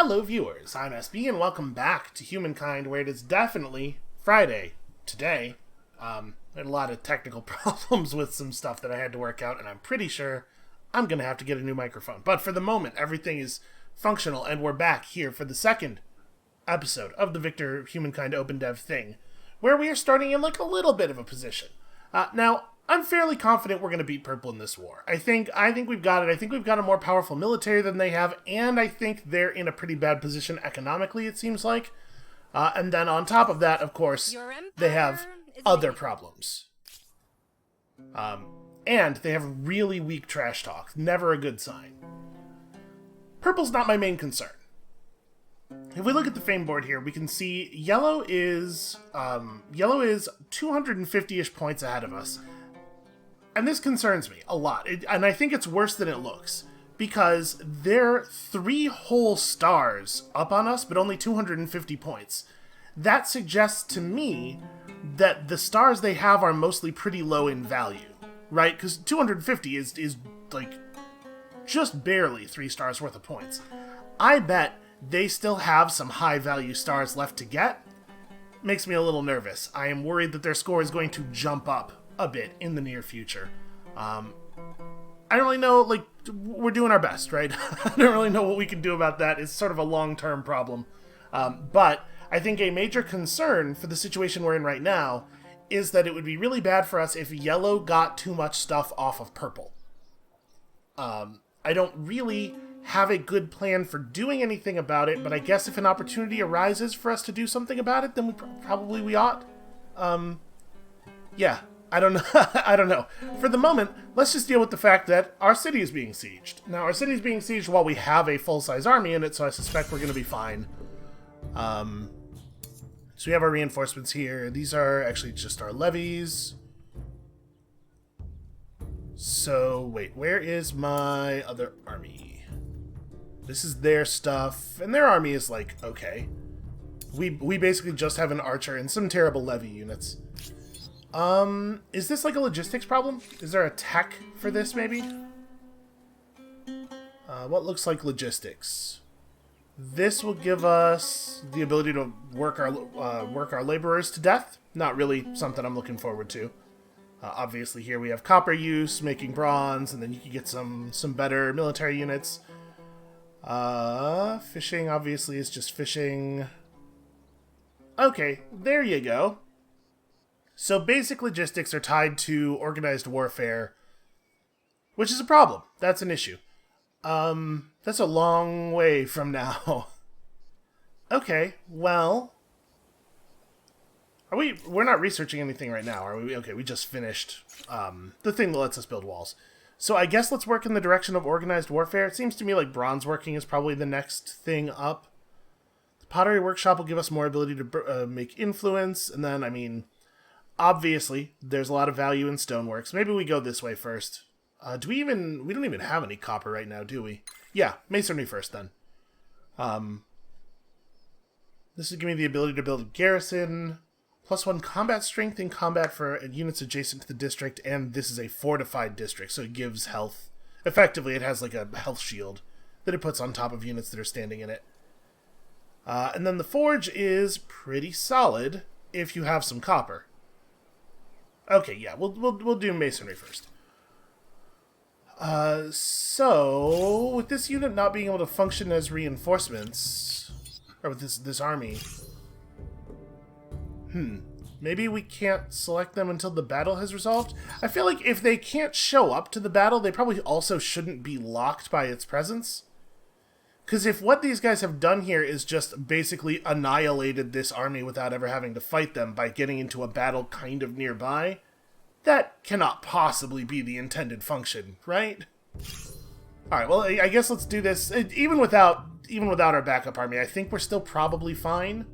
Hello viewers, I'm SB and welcome back to Humankind, where it is definitely Friday today. I had a lot of technical problems with some stuff that I had to work out, and I'm pretty sure I'm going to have to get a new microphone. But for the moment, everything is functional, and we're back here for the second episode of the Victor Humankind OpenDev thing, where we are starting in like a little bit of a position. Now, I'm fairly confident we're going to beat Purple in this war. I think we've got it. I think we've got a more powerful military than they have, and I think they're in a pretty bad position economically, it seems like. And then on top of that, of course, they have other problems. And they have really weak trash talk. Never a good sign. Purple's not my main concern. If we look at the fame board here, we can see yellow is 250-ish points ahead of us. And this concerns me a lot, and I think it's worse than it looks, because they're 3 whole stars up on us, but only 250 points. That suggests to me that the stars they have are mostly pretty low in value, right? Because 250 is like just barely 3 stars worth of points. I bet they still have some high value stars left to get. Makes me a little nervous. I am worried that their score is going to jump up a bit in the near future. I don't really know, like, we're doing our best, right? I don't really know what we can do about that. It's sort of a long-term problem. But I think a major concern for the situation we're in right now is that it would be really bad for us if yellow got too much stuff off of purple. I don't really have a good plan for doing anything about it, but I guess if an opportunity arises for us to do something about it, then we ought. Yeah. I don't know. I don't know. For the moment, let's just deal with the fact that our city is being sieged. Now, our city is being sieged while we have a full-size army in it, so I suspect we're going to be fine. So we have our reinforcements here. These are actually just our levies. So, wait, where is my other army? This is their stuff, and their army is, like, okay. We basically just have an archer and some terrible levy units. Is this like a logistics problem? Is there a tech for this, maybe? What looks like logistics? This will give us the ability to work our laborers to death. Not really something I'm looking forward to. Obviously here we have copper use, making bronze, and then you can get some better military units. Fishing obviously is just fishing. Okay, there you go. So basic logistics are tied to organized warfare, which is a problem. That's an issue. That's a long way from now. Okay, well, we're not researching anything right now, are we? Okay, we just finished the thing that lets us build walls. So I guess let's work in the direction of organized warfare. It seems to me like bronze working is probably the next thing up. The pottery workshop will give us more ability to make influence, and then, I mean, obviously, there's a lot of value in stoneworks. Maybe we go this way first. We don't even have any copper right now, do we? Yeah, masonry first, then. This will give me the ability to build a garrison. +1 combat strength in combat for units adjacent to the district, and this is a fortified district, so it gives health. Effectively, it has like a health shield that it puts on top of units that are standing in it. And then the forge is pretty solid if you have some copper. Okay, yeah, we'll do masonry first. So with this unit not being able to function as reinforcements, or with this army, maybe we can't select them until the battle has resolved. I feel like if they can't show up to the battle, they probably also shouldn't be locked by its presence. Because if what these guys have done here is just basically annihilated this army without ever having to fight them by getting into a battle kind of nearby, that cannot possibly be the intended function, right? Alright, well, I guess let's do this. Even without our backup army, I think we're still probably fine.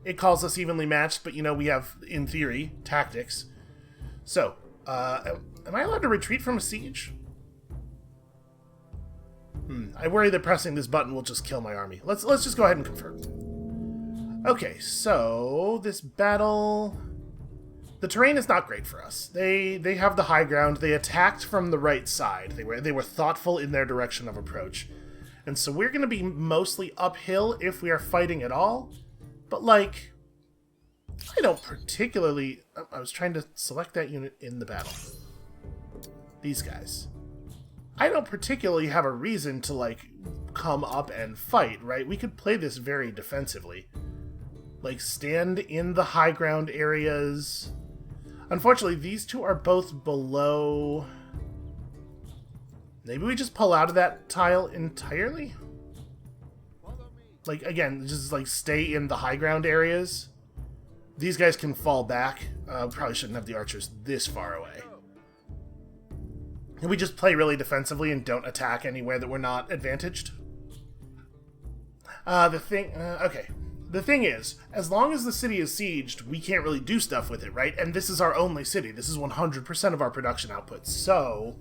It calls us evenly matched, but, you know, we have, in theory, tactics. So, am I allowed to retreat from a siege? I worry that pressing this button will just kill my army. Let's just go ahead and confirm. Okay, so this battle, the terrain is not great for us. They have the high ground. They attacked from the right side. They were thoughtful in their direction of approach. And so we're going to be mostly uphill if we are fighting at all. But, like, I don't particularly... I was trying to select that unit in the battle. These guys. I don't particularly have a reason to, like, come up and fight, right? We could play this very defensively. Like, stand in the high ground areas. Unfortunately, these two are both below... Maybe we just pull out of that tile entirely? Like, again, just, like, stay in the high ground areas. These guys can fall back. Probably shouldn't have the archers this far away. And we just play really defensively and don't attack anywhere that we're not advantaged. Okay. The thing is, as long as the city is sieged, we can't really do stuff with it, right? And this is our only city. This is 100% of our production output. So,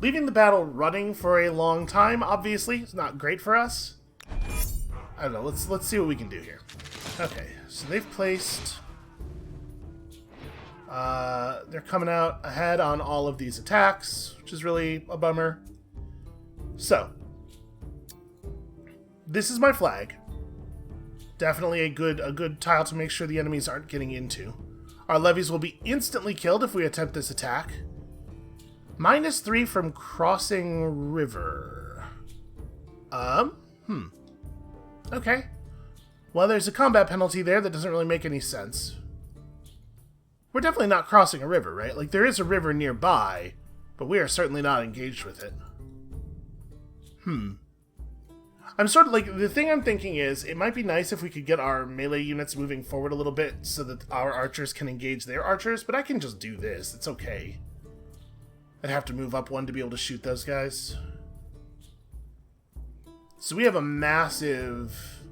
leaving the battle running for a long time, obviously, is not great for us. I don't know. Let's see what we can do here. Okay, so they've placed... they're coming out ahead on all of these attacks, which is really a bummer. So, this is my flag. Definitely a good tile to make sure the enemies aren't getting into. Our levies will be instantly killed if we attempt this attack. -3 from crossing river. Okay. Well, there's a combat penalty there that doesn't really make any sense. We're definitely not crossing a river, right? Like, there is a river nearby, but we are certainly not engaged with it. I'm sort of like, the thing I'm thinking is, it might be nice if we could get our melee units moving forward a little bit so that our archers can engage their archers, but I can just do this. It's okay. I'd have to move up one to be able to shoot those guys. So we have a massive...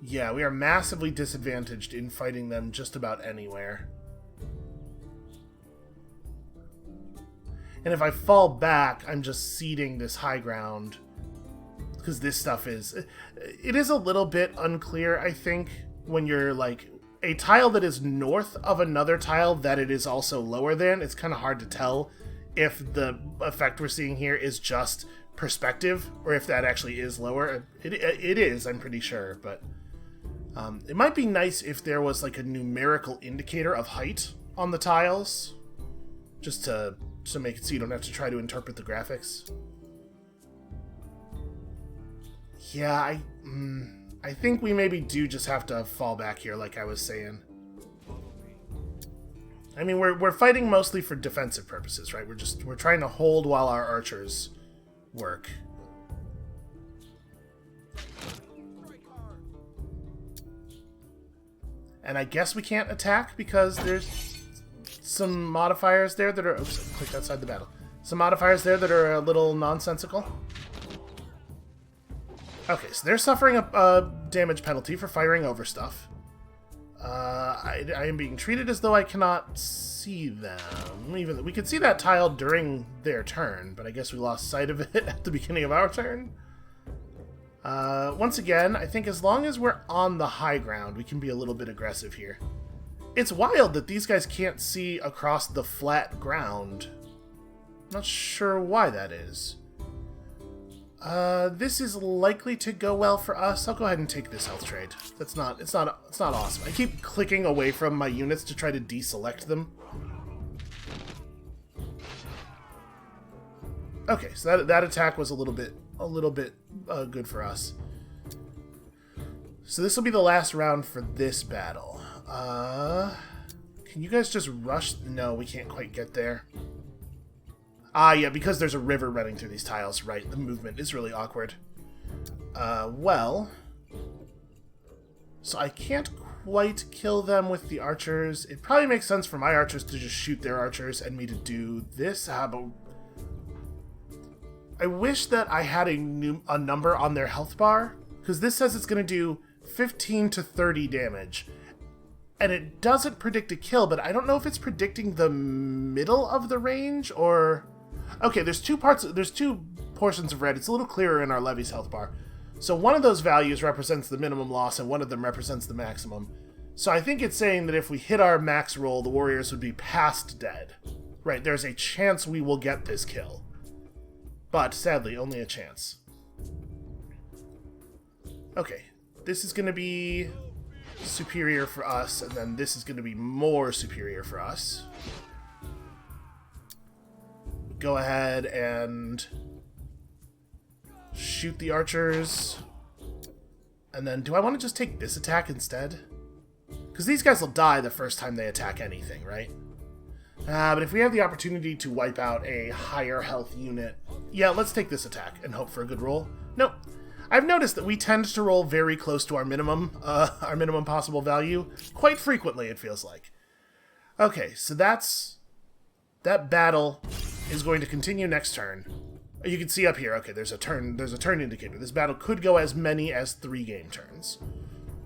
Yeah, we are massively disadvantaged in fighting them just about anywhere. And if I fall back, I'm just ceding this high ground. Because this stuff is... It is a little bit unclear, I think, when you're, like... A tile that is north of another tile that it is also lower than, it's kind of hard to tell if the effect we're seeing here is just perspective, or if that actually is lower. It is, I'm pretty sure, but... it might be nice if there was, like, a numerical indicator of height on the tiles. Just to make it so you don't have to try to interpret the graphics. Yeah, I think we maybe do just have to fall back here, like I was saying. I mean, we're fighting mostly for defensive purposes, right? We're trying to hold while our archers work. And I guess we can't attack because there's some modifiers there that are... Oops, I clicked outside the battle. Some modifiers there that are a little nonsensical. Okay, so they're suffering a damage penalty for firing over stuff. I am being treated as though I cannot see them. Even we could see that tile during their turn, but I guess we lost sight of it at the beginning of our turn. Once again, I think as long as we're on the high ground, we can be a little bit aggressive here. It's wild that these guys can't see across the flat ground. Not sure why that is. This is likely to go well for us. I'll go ahead and take this health trade. It's not awesome. I keep clicking away from my units to try to deselect them. Okay, so that attack was a little bit good for us. So this will be the last round for this battle. Can you guys just rush? No, we can't quite get there. Ah, yeah, because there's a river running through these tiles, right? The movement is really awkward. Well... So I can't quite kill them with the archers. It probably makes sense for my archers to just shoot their archers and me to do this. But I wish that I had a number on their health bar, because this says it's going to do 15 to 30 damage. And it doesn't predict a kill, but I don't know if it's predicting the middle of the range, or... Okay, there's two portions of red. It's a little clearer in our levy's health bar. So one of those values represents the minimum loss, and one of them represents the maximum. So I think it's saying that if we hit our max roll, the warriors would be past dead. Right, there's a chance we will get this kill. But, sadly, only a chance. Okay, this is going to be superior for us, and then this is going to be more superior for us. Go ahead and shoot the archers. And then, do I want to just take this attack instead? Because these guys will die the first time they attack anything, right? But if we have the opportunity to wipe out a higher health unit... Yeah, let's take this attack and hope for a good roll. Nope. I've noticed that we tend to roll very close to our minimum possible value. Quite frequently, it feels like. Okay, so that battle is going to continue next turn. You can see up here, okay, there's a turn indicator. This battle could go as many as 3 game turns.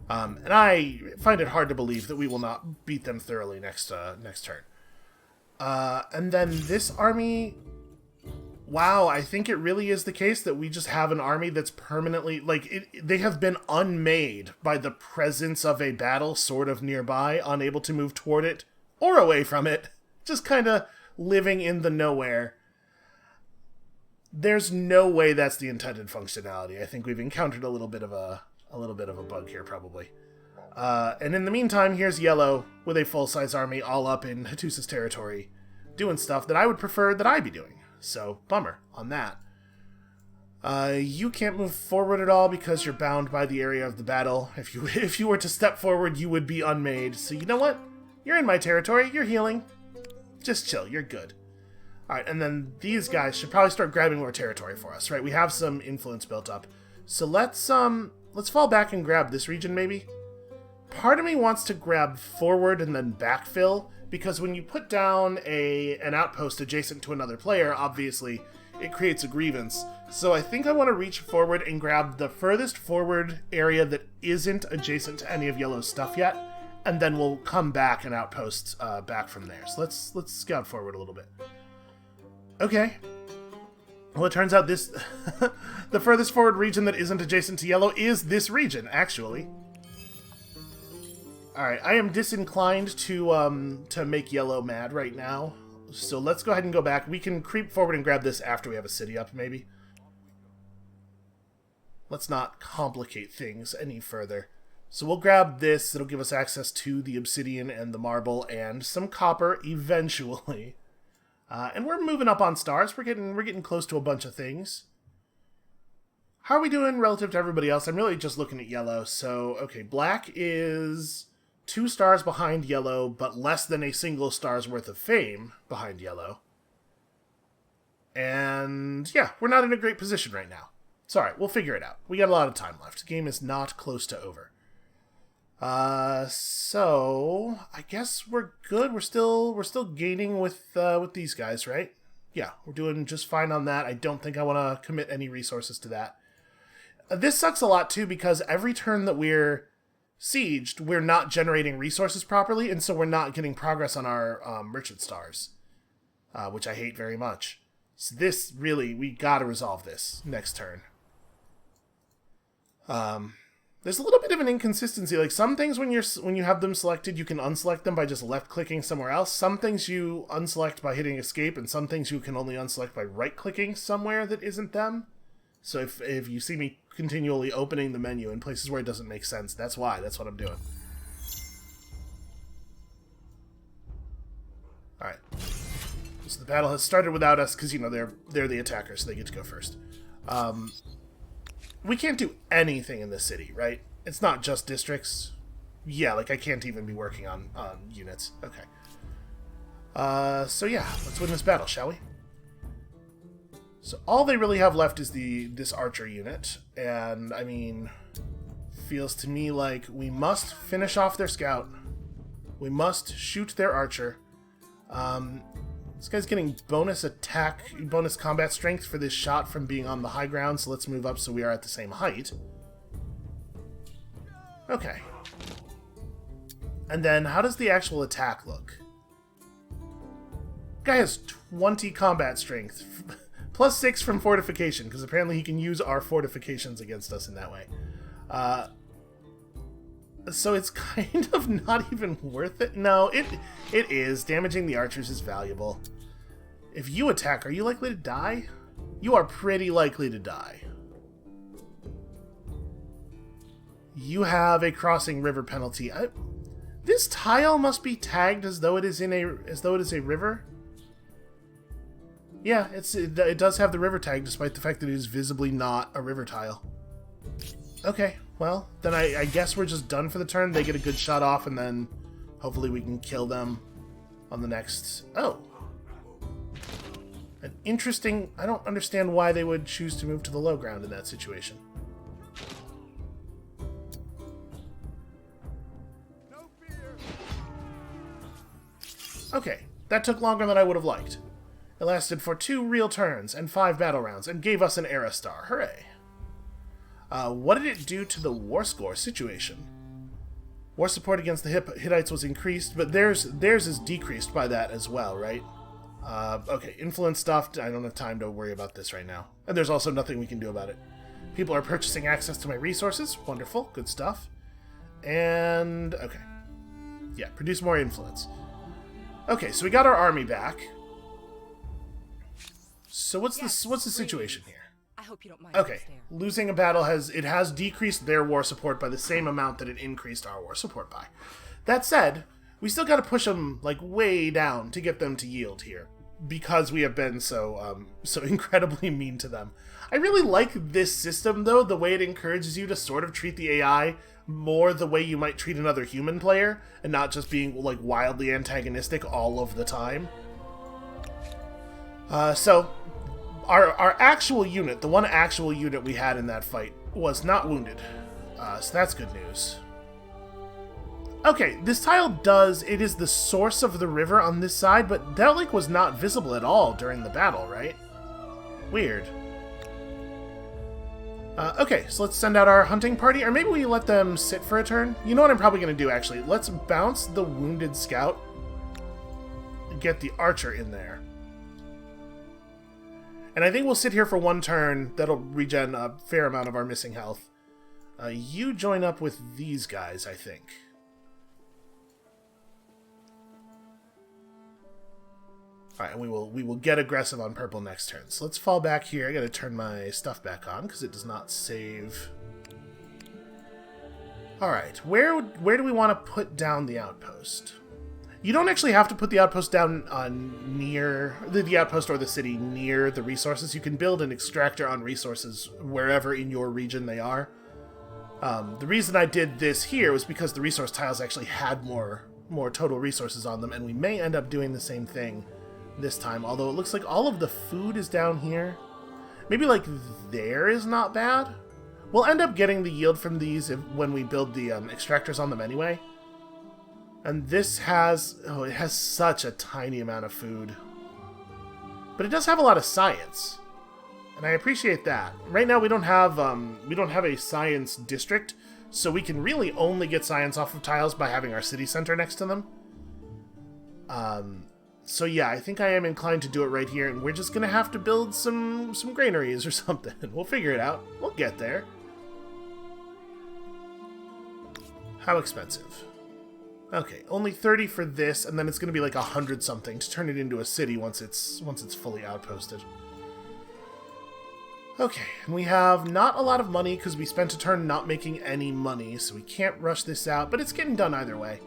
And I find it hard to believe that we will not beat them thoroughly next turn. And then this army... Wow, I think it really is the case that we just have an army that's permanently... Like, they have been unmade by the presence of a battle sort of nearby, unable to move toward it or away from it. Just kind of living in the nowhere. There's no way that's the intended functionality. I think we've encountered a little bit of a bug here, probably. And in the meantime, here's Yellow with a full-size army all up in Hattus's territory, doing stuff that I would prefer that I be doing. So, bummer on that. You can't move forward at all because you're bound by the area of the battle. If you were to step forward, you would be unmade. So you know what? You're in my territory. You're healing. Just chill. You're good. Alright, and then these guys should probably start grabbing more territory for us, right? We have some influence built up. So let's fall back and grab this region, maybe? Part of me wants to grab forward and then backfill, because when you put down an outpost adjacent to another player, obviously, it creates a grievance. So I think I want to reach forward and grab the furthest forward area that isn't adjacent to any of Yellow's stuff yet, and then we'll come back and outpost back from there. So let's scout forward a little bit. Okay. Well, it turns out this... the furthest forward region that isn't adjacent to Yellow is this region, actually. Alright, I am disinclined to make Yellow mad right now. So let's go ahead and go back. We can creep forward and grab this after we have a city up, maybe. Let's not complicate things any further. So we'll grab this. It'll give us access to the obsidian and the marble and some copper eventually. And we're moving up on stars. We're getting close to a bunch of things. How are we doing relative to everybody else? I'm really just looking at Yellow. So, okay, Black is 2 stars behind Yellow, but less than a single star's worth of fame behind Yellow. And, yeah, we're not in a great position right now. It's alright, we'll figure it out. We got a lot of time left. The game is not close to over. So I guess we're good. We're still gaining with these guys, right? Yeah, we're doing just fine on that. I don't think I want to commit any resources to that. This sucks a lot too, because every turn that we're sieged, we're not generating resources properly, and so we're not getting progress on our merchant stars, which I hate very much. So this really, we gotta resolve this next turn. There's a little bit of an inconsistency. Like, some things when you have them selected, you can unselect them by just left-clicking somewhere else. Some things you unselect by hitting escape, and some things you can only unselect by right-clicking somewhere that isn't them. So if you see me continually opening the menu in places where it doesn't make sense, that's why. That's what I'm doing. Alright. So the battle has started without us, because, you know, they're the attackers, so they get to go first. We can't do anything in this city, right? It's not just districts. Yeah, like, I can't even be working on units. Okay. So yeah, let's win this battle, shall we? So all they really have left is this archer unit, and, I mean, feels to me like we must finish off their scout. We must shoot their archer. This guy's getting bonus combat strength for this shot from being on the high ground, so let's move up so we are at the same height. Okay. And then, how does the actual attack look? Guy has 20 combat strength, plus 6 from fortification, because apparently he can use our fortifications against us in that way. So it's kind of not even worth it. No, it is. Damaging the archers is valuable. If you attack, are you likely to die? You are pretty likely to die. You have a crossing river penalty. This tile must be tagged as though it is a river. Yeah, it does have the river tag, despite the fact that it is visibly not a river tile. Okay, well, then I guess we're just done for the turn. They get a good shot off, and then hopefully we can kill them on the next... Oh. An interesting... I don't understand why they would choose to move to the low ground in that situation. Okay, that took longer than I would have liked. It lasted for 2 real turns and 5 battle rounds, and gave us an era star. Hooray! What did it do to the war score situation? War support against the Hittites was increased, but theirs is decreased by that as well, right? Okay, influence stuff. I don't have time to worry about this right now. And there's also nothing we can do about it. People are purchasing access to my resources. Wonderful. Good stuff. And... okay. Yeah, produce more influence. Okay, so we got our army back. So what's the situation here? I hope you don't mind. Okay, losing a battle has decreased their war support by the same amount that it increased our war support by. That said, we still got to push them like way down to get them to yield here, because we have been so incredibly mean to them. I really like this system though, the way it encourages you to sort of treat the AI more the way you might treat another human player, and not just being like wildly antagonistic all of the time. So our actual unit, the one actual unit we had in that fight, was not wounded. So that's good news. Okay, this tile it is the source of the river on this side, but that lake was not visible at all during the battle, right? Weird. Okay, so let's send out our hunting party, or maybe we let them sit for a turn. You know what I'm probably going to do, actually? Let's bounce the wounded scout and get the archer in there. And I think we'll sit here for 1 turn. That'll regen a fair amount of our missing health. You join up with these guys, I think. Alright, and we will get aggressive on purple next turn. So let's fall back here. I gotta turn my stuff back on, because it does not save. Alright, where do we want to put down the outpost? You don't actually have to put the outpost down near the outpost or the city near the resources. You can build an extractor on resources wherever in your region they are. The reason I did this here was because the resource tiles actually had more total resources on them, and we may end up doing the same thing this time, although it looks like all of the food is down here. Maybe like there is not bad. We'll end up getting the yield from these when we build the extractors on them anyway. And this has... oh, it has such a tiny amount of food. But it does have a lot of science. And I appreciate that. Right now we don't have a science district, so we can really only get science off of tiles by having our city center next to them. So yeah, I think I am inclined to do it right here, and we're just gonna have to build some granaries or something. We'll figure it out. We'll get there. How expensive? Okay, only 30 for this, and then it's gonna be like 100 something to turn it into a city once it's fully outposted. Okay, and we have not a lot of money because we spent a turn not making any money, so we can't rush this out, but it's getting done either way.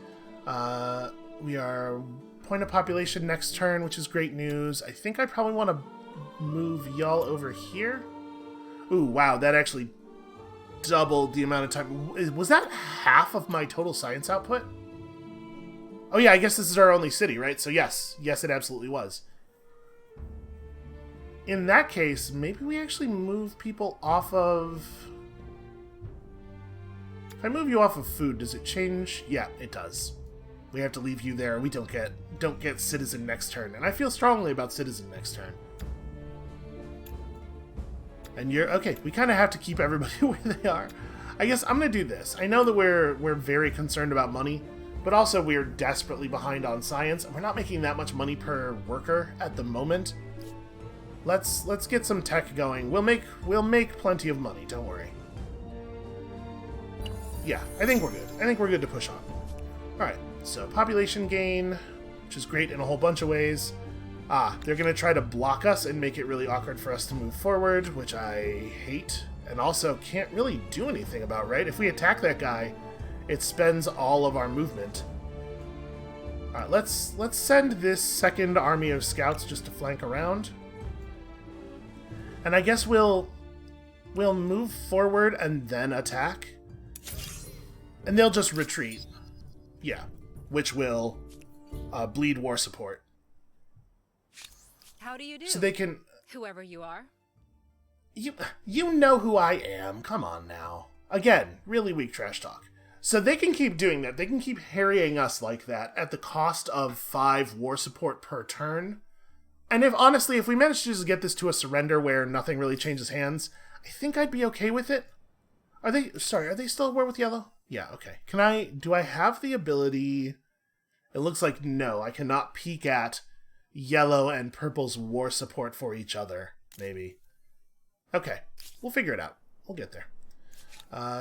We are point of population next turn, which is great news. I think I probably want to move y'all over here. Ooh, wow, that actually doubled the amount of time. Was that half of my total science output? Oh yeah, I guess this is our only city, right? So yes, it absolutely was. In that case, maybe we actually move people off of... If I move you off of food, does it change? Yeah, it does. We have to leave you there. We don't get citizen next turn. And I feel strongly about citizen next turn. And you're... okay, we kind of have to keep everybody where they are. I guess I'm going to do this. I know that we're very concerned about money, but also we're desperately behind on science, and we're not making that much money per worker at the moment. Let's get some tech going. We'll make plenty of money, don't worry. Yeah, I think we're good. I think we're good to push on. Alright, so population gain, which is great in a whole bunch of ways. Ah, they're going to try to block us and make it really awkward for us to move forward, which I hate. And also can't really do anything about, right? If we attack that guy, it spends all of our movement. Alright, let's send this second army of scouts just to flank around. And I guess we'll move forward and then attack. And they'll just retreat. Yeah, which will bleed war support. How do you do? So they can... Whoever you are. You know who I am. Come on now. Again, really weak trash talk. So they can keep doing that. They can keep harrying us like that at the cost of 5 war support per turn. And honestly, if we manage to just get this to a surrender where nothing really changes hands, I think I'd be okay with it. Are they still at war with yellow? Yeah, okay. Do I have the ability... It looks like no, I cannot peek at yellow and purple's war support for each other, maybe. Okay, we'll figure it out. We'll get there.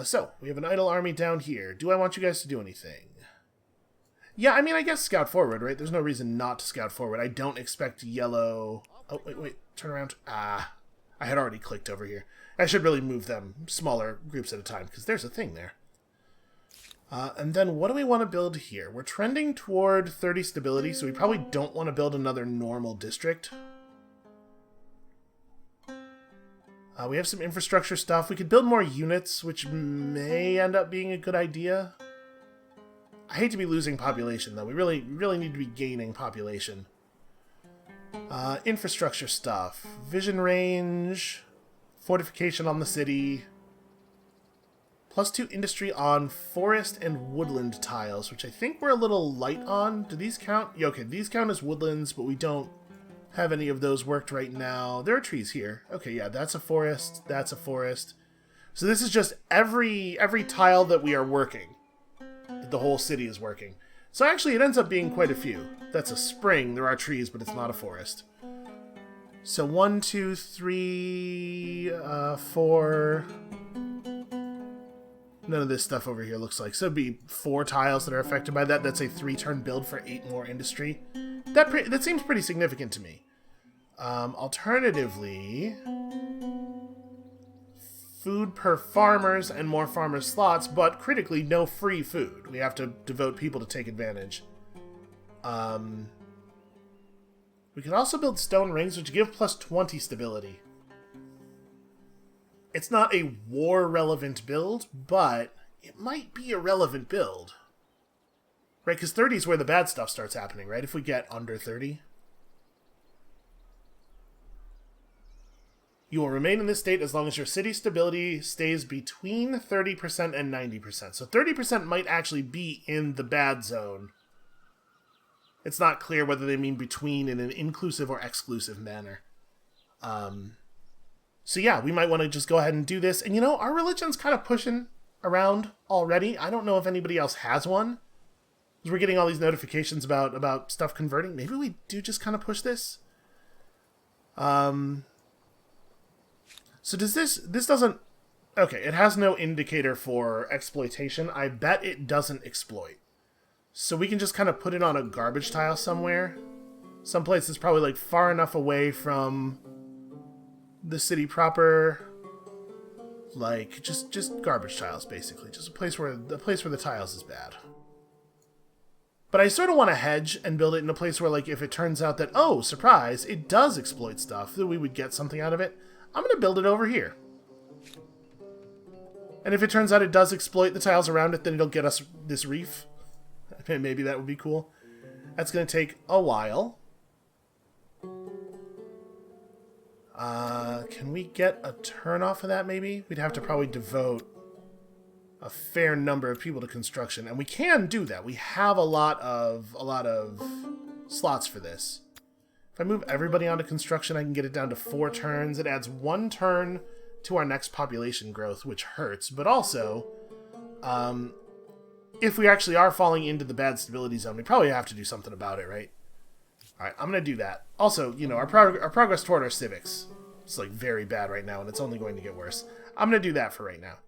So, we have an idle army down here. Do I want you guys to do anything? Yeah, I mean, I guess scout forward, right? There's no reason not to scout forward. I don't expect yellow... Oh, wait, turn around. Ah, I had already clicked over here. I should really move them smaller groups at a time, because there's a thing there. And then what do we want to build here? We're trending toward 30 stability, so we probably don't want to build another normal district. We have some infrastructure stuff. We could build more units, which may end up being a good idea. I hate to be losing population, though. We really need to be gaining population. Infrastructure stuff. Vision range. Fortification on the city. +2 industry on forest and woodland tiles, which I think we're a little light on. Do these count? Yeah, okay, these count as woodlands, but we don't have any of those worked right now. There are trees here. Okay, yeah, that's a forest. That's a forest. So this is just every tile that we are working. That the whole city is working. So actually, it ends up being quite a few. That's a spring. There are trees, but it's not a forest. So 1, 2, 3, 4... None of this stuff over here looks like. So it'd be 4 tiles that are affected by that. That's a 3-turn build for 8 more industry. That seems pretty significant to me. Alternatively, food per farmers and more farmer slots, but critically no free food. We have to devote people to take advantage. We could also build stone rings, which give +20 stability. It's not a war-relevant build, but it might be a relevant build. Right, because 30 is where the bad stuff starts happening, right? If we get under 30. You will remain in this state as long as your city stability stays between 30% and 90%. So 30% might actually be in the bad zone. It's not clear whether they mean between in an inclusive or exclusive manner. So yeah, we might want to just go ahead and do this. And you know, our religion's kind of pushing around already. I don't know if anybody else has one. We're getting all these notifications about stuff converting. Maybe we do just kind of push this. So does this doesn't... Okay, it has no indicator for exploitation. I bet it doesn't exploit. So we can just kind of put it on a garbage tile somewhere. Someplace that's probably like far enough away from the city proper. Like just garbage tiles, basically. Just a place where the tiles is bad. But I sort of want to hedge and build it in a place where, like, if it turns out that, oh, surprise, it does exploit stuff, that we would get something out of it, I'm going to build it over here. And if it turns out it does exploit the tiles around it, then it'll get us this reef. Maybe that would be cool. That's going to take a while. Can we get a turn off of that, maybe? We'd have to probably devote a fair number of people to construction, and we can do that. We have a lot of slots for this. If I move everybody onto construction, I can get it down to 4 turns. It adds 1 turn to our next population growth, which hurts, but also, if we actually are falling into the bad stability zone, we probably have to do something about it, right? Alright, I'm going to do that. Also, you know, our progress toward our civics is, like, very bad right now, and it's only going to get worse. I'm going to do that for right now.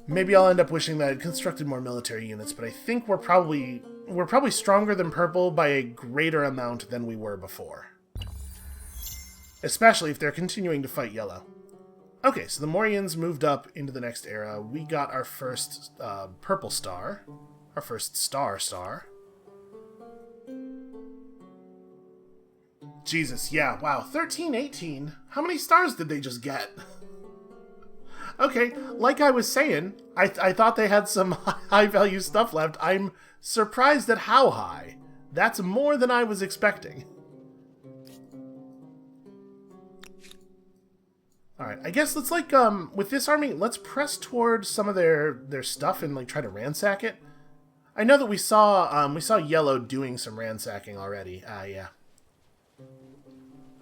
Maybe I'll end up wishing that I'd constructed more military units, but I think we're probably stronger than purple by a greater amount than we were before. Especially if they're continuing to fight yellow. Okay, so the Morians moved up into the next era. We got our first purple star. Our first star. Jesus, yeah, wow. 13, 18? How many stars did they just get? Okay, like I was saying, I thought they had some high-value stuff left. I'm surprised at how high. That's more than I was expecting. Alright, I guess let's, like, with this army, let's press towards some of their stuff and, like, try to ransack it. I know that we saw Yellow doing some ransacking already. Yeah.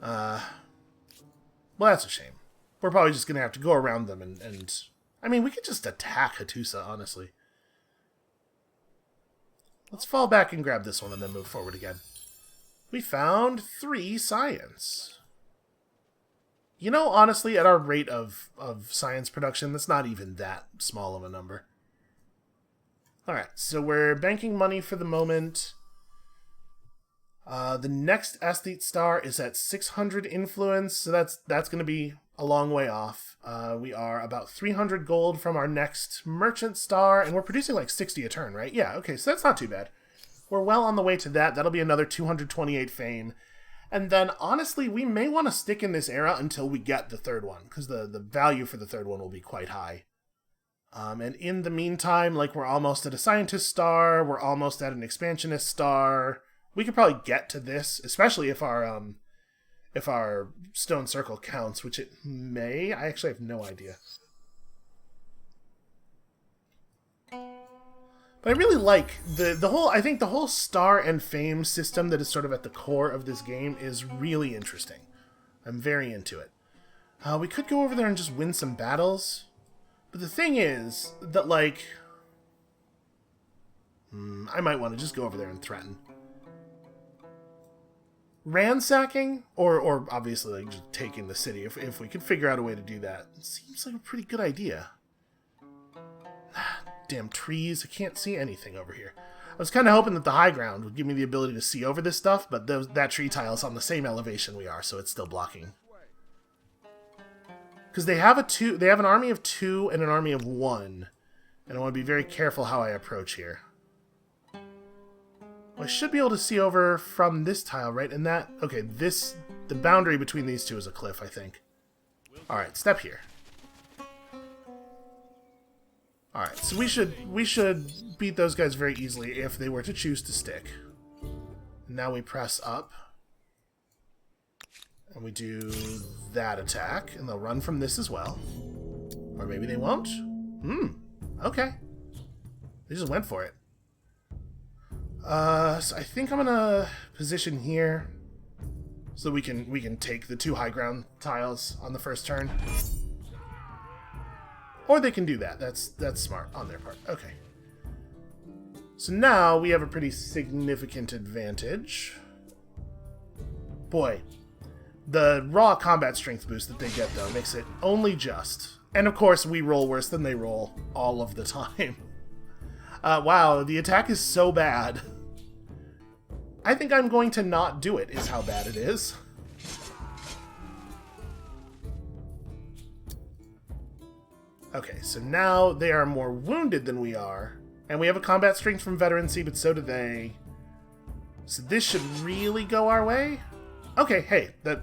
Well, that's a shame. We're probably just gonna have to go around them and... I mean, we could just attack Hattusa, honestly. Let's fall back and grab this one and then move forward again. We found 3 science. You know, honestly, at our rate of science production, that's not even that small of a number. Alright, so we're banking money for the moment. The next aesthete star is at 600 influence, so that's going to be a long way off. We are about 300 gold from our next merchant star, and we're producing like 60 a turn, right? Yeah, okay, so that's not too bad. We're well on the way to that. That'll be another 228 fame. And then, honestly, we may want to stick in this era until we get the third one, because the value for the third one will be quite high. And in the meantime, like, we're almost at a scientist star, we're almost at an expansionist star. We could probably get to this, especially if our stone circle counts, which it may. I actually have no idea. But I really like the whole, I think the whole star and fame system that is sort of at the core of this game is really interesting. I'm very into it. We could go over there and just win some battles. But the thing is that, like, I might want to just go over there and threaten. Ransacking, or obviously, like, just taking the city, if we could figure out a way to do that, it seems like a pretty good idea. Damn trees, I can't see anything over here. I was kind of hoping that the high ground would give me the ability to see over this stuff, but that tree tile is on the same elevation we are, so it's still blocking. Because they have an army of 2 and an army of 1, and I want to be very careful how I approach here. Well, I should be able to see over from this tile, right? And that, okay, the boundary between these two is a cliff, I think. Alright, step here. Alright, so we should beat those guys very easily if they were to choose to stick. Now we press up. And we do that attack, and they'll run from this as well. Or maybe they won't? Okay. They just went for it. So I think I'm gonna position here so we can take the 2 high ground tiles on the first turn. Or they can do that. That's smart on their part. Okay. So now we have a pretty significant advantage. Boy, the raw combat strength boost that they get, though, makes it only just. And of course, we roll worse than they roll all of the time. Wow, the attack is so bad. I think I'm going to not do it, is how bad it is. Okay, so now they are more wounded than we are. And we have a combat strength from veterancy, but so do they. So this should really go our way. Okay, hey, that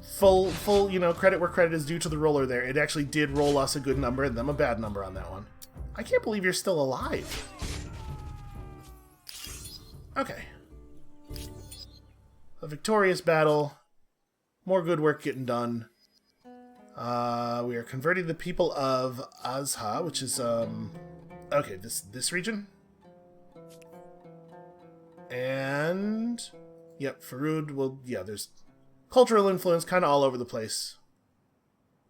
full, you know, credit where credit is due to the roller there. It actually did roll us a good number and them a bad number on that one. I can't believe you're still alive. Okay. A victorious battle. More good work getting done. We are converting the people of Azha, which is, okay, this region. And, yep, Farud will, yeah, there's cultural influence kind of all over the place.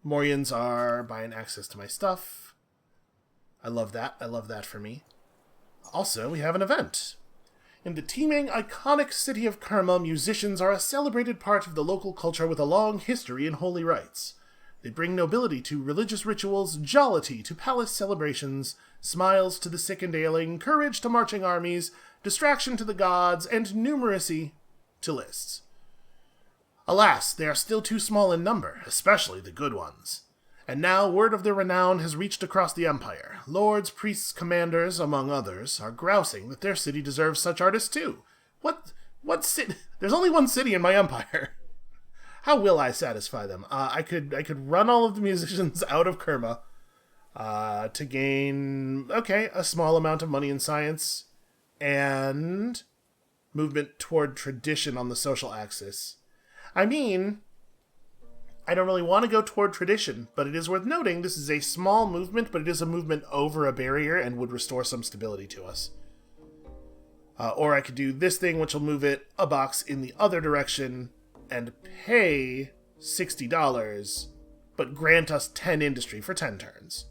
Morians are buying access to my stuff. I love that. I love that for me. Also, we have an event. In the teeming, iconic city of Karma, musicians are a celebrated part of the local culture with a long history in holy rites. They bring nobility to religious rituals, jollity to palace celebrations, smiles to the sick and ailing, courage to marching armies, distraction to the gods, and numeracy to lists. Alas, they are still too small in number, especially the good ones. And now word of their renown has reached across the empire. Lords, priests, commanders, among others, are grousing that their city deserves such artists too. What city? There's only one city in my empire. How will I satisfy them? I could run all of the musicians out of Kerma to gain, a small amount of money in science and movement toward tradition on the social axis. I mean, I don't really want to go toward tradition, but it is worth noting this is a small movement, but it is a movement over a barrier and would restore some stability to us. Or I could do this thing, which will move it a box in the other direction and pay $60, but grant us 10 industry for 10 turns.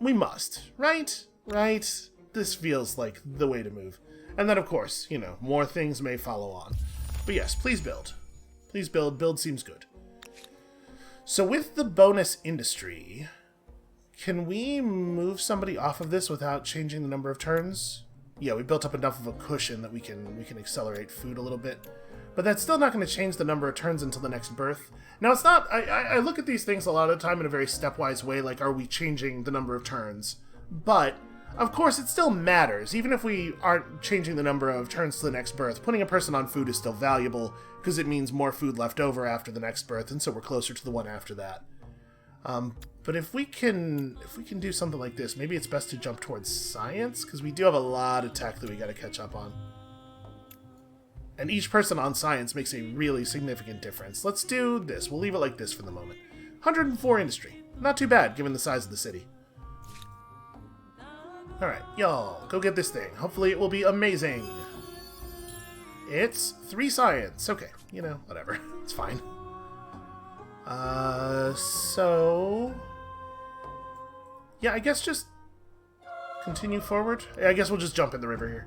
We must, right? Right? This feels like the way to move. And then, of course, more things may follow on. But yes, please build. Please build. Build seems good. So with the bonus industry, can we move somebody off of this without changing the number of turns? Yeah, we built up enough of a cushion that we can accelerate food a little bit. But that's still not going to change the number of turns until the next birth. Now, it's not... I look at these things a lot of the time in a very stepwise way, like, are we changing the number of turns? But, of course, it still matters. Even if we aren't changing the number of turns to the next birth, putting a person on food is still valuable, because it means more food left over after the next birth, and so we're closer to the one after that. But if we can do something like this, maybe it's best to jump towards science, because we do have a lot of tech that we got to catch up on. And each person on science makes a really significant difference. Let's do this. We'll leave it like this for the moment. 104 industry. Not too bad, given the size of the city. Alright, y'all, go get this thing. Hopefully it will be amazing. It's 3 science. Okay, whatever. It's fine. So... yeah, I guess just continue forward. I guess we'll just jump in the river here.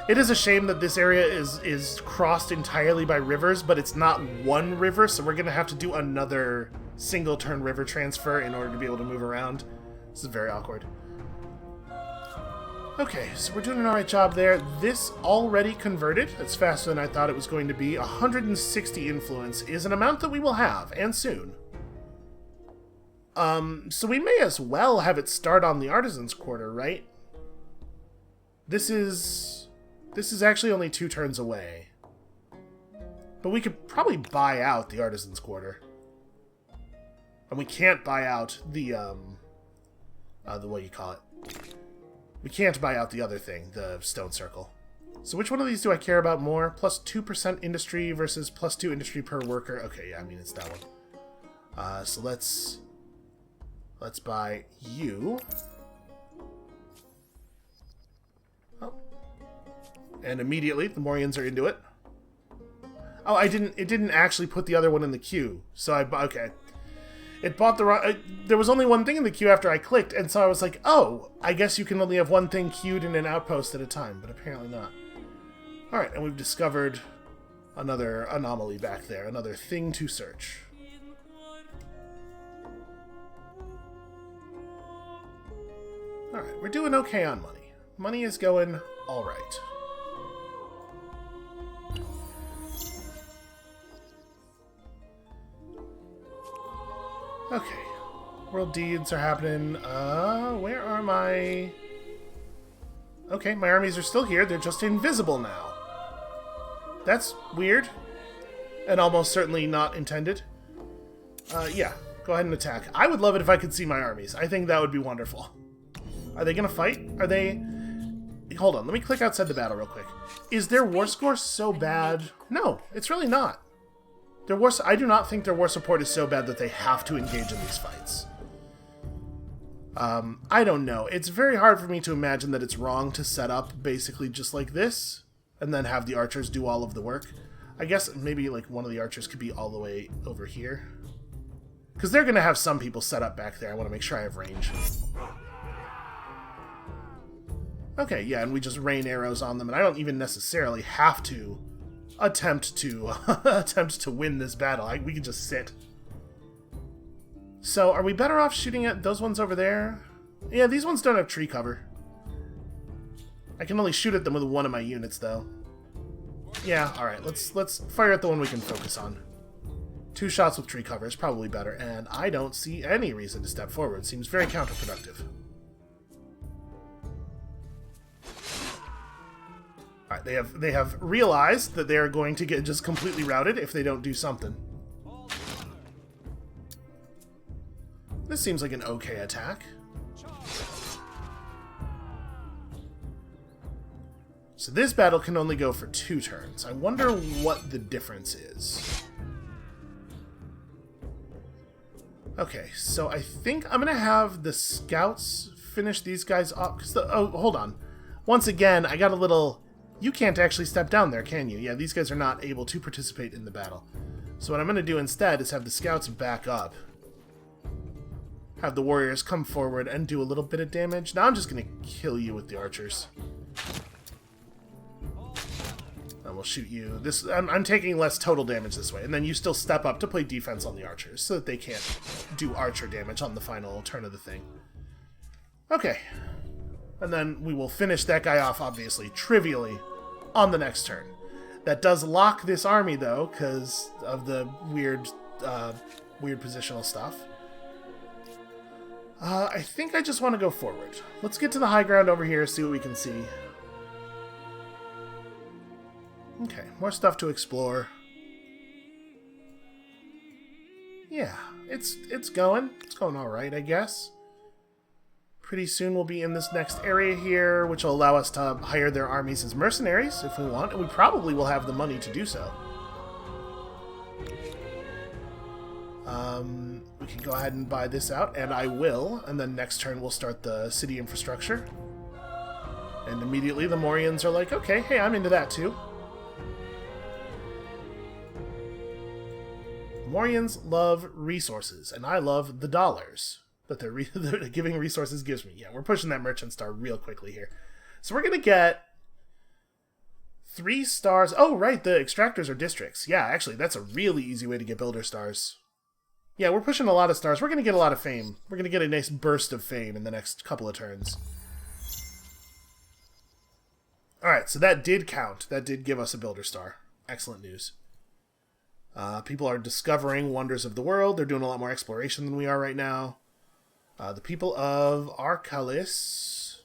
It is a shame that this area is crossed entirely by rivers, but it's not one river, so we're going to have to do another single-turn river transfer in order to be able to move around. This is very awkward. Okay, so we're doing an alright job there. This already converted. It's faster than I thought it was going to be. 160 influence is an amount that we will have, and soon. So we may as well have it start on the Artisan's Quarter, right? This is actually only 2 turns away. But we could probably buy out the Artisan's Quarter. And we can't buy out the what you call it. We can't buy out the other thing, the Stone Circle. So which one of these do I care about more? Plus 2% industry versus plus 2 industry per worker. Okay, yeah, I mean, it's that one. So let's buy you. Oh. And immediately, the Morians are into it. Oh, it didn't actually put the other one in the queue. So okay. It bought the wrong... there was only one thing in the queue after I clicked, and so I was like, oh, I guess you can only have one thing queued in an outpost at a time, but apparently not. Alright, and we've discovered another anomaly back there, another thing to search. Alright, we're doing okay on money. Money is going alright. Okay. World deeds are happening. Where are my... okay, my armies are still here. They're just invisible now. That's weird. And almost certainly not intended. Yeah. Go ahead and attack. I would love it if I could see my armies. I think that would be wonderful. Are they gonna fight? Are they... hold on. Let me click outside the battle real quick. Is their war score so bad? No, it's really not. I do not think their war support is so bad that they have to engage in these fights. I don't know. It's very hard for me to imagine that it's wrong to set up basically just like this, and then have the archers do all of the work. I guess maybe like one of the archers could be all the way over here. Because they're going to have some people set up back there. I want to make sure I have range. Okay, yeah, and we just rain arrows on them, and I don't even necessarily have to attempt to attempt to win this battle. We can just sit. So, are we better off shooting at those ones over there? Yeah, these ones don't have tree cover. I can only shoot at them with one of my units, though. Yeah, alright, let's fire at the one we can focus on. 2 shots with tree cover is probably better, and I don't see any reason to step forward. Seems very counterproductive. Alright, they have realized that they are going to get just completely routed if they don't do something. This seems like an okay attack. So this battle can only go for 2 turns. I wonder what the difference is. Okay, so I think I'm going to have the scouts finish these guys off. Oh, hold on. Once again, I got a little... You can't actually step down there, can you? Yeah, these guys are not able to participate in the battle. So what I'm going to do instead is have the scouts back up. Have the warriors come forward and do a little bit of damage. Now I'm just going to kill you with the archers. And we'll shoot you. This I'm taking less total damage this way. And then you still step up to play defense on the archers so that they can't do archer damage on the final turn of the thing. Okay. And then we will finish that guy off, obviously, trivially, on the next turn. That does lock this army, though, because of the weird positional stuff. I think I just want to go forward. Let's get to the high ground over here, see what we can see. Okay, more stuff to explore. Yeah, it's going. It's going alright, I guess. Pretty soon we'll be in this next area here, which will allow us to hire their armies as mercenaries if we want, and we probably will have the money to do so. We can go ahead and buy this out, and I will, and then next turn we'll start the city infrastructure. And immediately the Morians are like, okay, hey, I'm into that too. Morians love resources, and I love the dollars that they're giving resources gives me. Yeah, we're pushing that merchant star real quickly here. So we're going to get 3 stars. Oh, right, the extractors are districts. Yeah, actually, that's a really easy way to get builder stars. Yeah, we're pushing a lot of stars. We're going to get a lot of fame. We're going to get a nice burst of fame in the next couple of turns. Alright, so that did count. That did give us a builder star. Excellent news. People are discovering wonders of the world. They're doing a lot more exploration than we are right now. The people of Arcalis.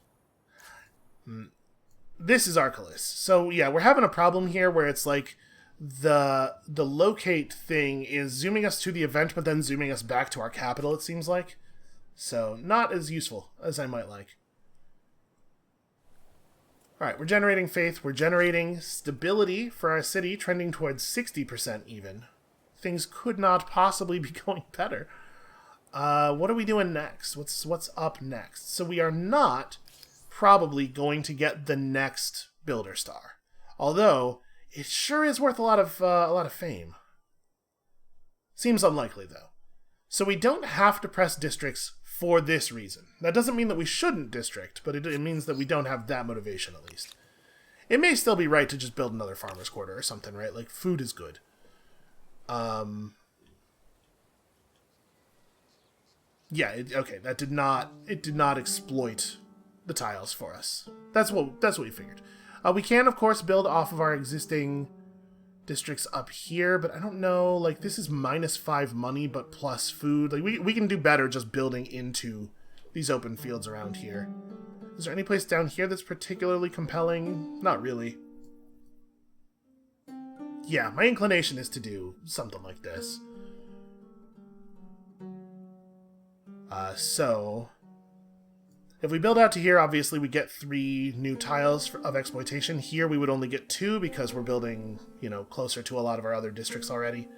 This is Arcalis. So yeah, we're having a problem here where it's like the locate thing is zooming us to the event, but then zooming us back to our capital, it seems like. So not as useful as I might like. Alright, we're generating faith. We're generating stability for our city, trending towards 60% even. Things could not possibly be going better. What are we doing next? What's up next? So we are not probably going to get the next builder star, although it sure is worth a lot of fame. Seems unlikely though. So we don't have to press districts for this reason. That doesn't mean that we shouldn't district, but it means that we don't have that motivation at least. It may still be right to just build another farmer's quarter or something, right? Like food is good. Yeah, okay, it did not exploit the tiles for us. That's what we figured. We can, of course, build off of our existing districts up here, but I don't know, like, this is -5 money, but plus food. Like, we can do better just building into these open fields around here. Is there any place down here that's particularly compelling? Not really. Yeah, my inclination is to do something like this. So, if we build out to here, obviously we get 3 new tiles of exploitation. Here we would only get 2 because we're building, you know, closer to a lot of our other districts already.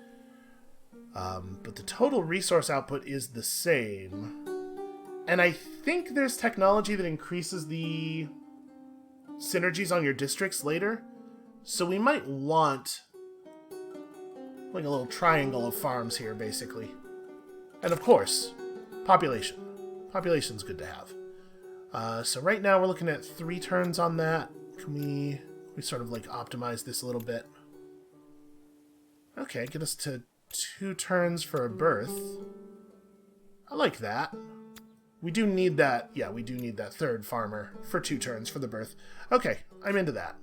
But the total resource output is the same. And I think there's technology that increases the synergies on your districts later. So we might want like a little triangle of farms here, basically. And of course, population. Population's good to have. So right now we're looking at 3 turns on that. Can we sort of like optimize this a little bit? Okay, get us to 2 turns for a birth. I like that. We do need that. Yeah, we do need that 3rd farmer for 2 turns for the birth. Okay, I'm into that.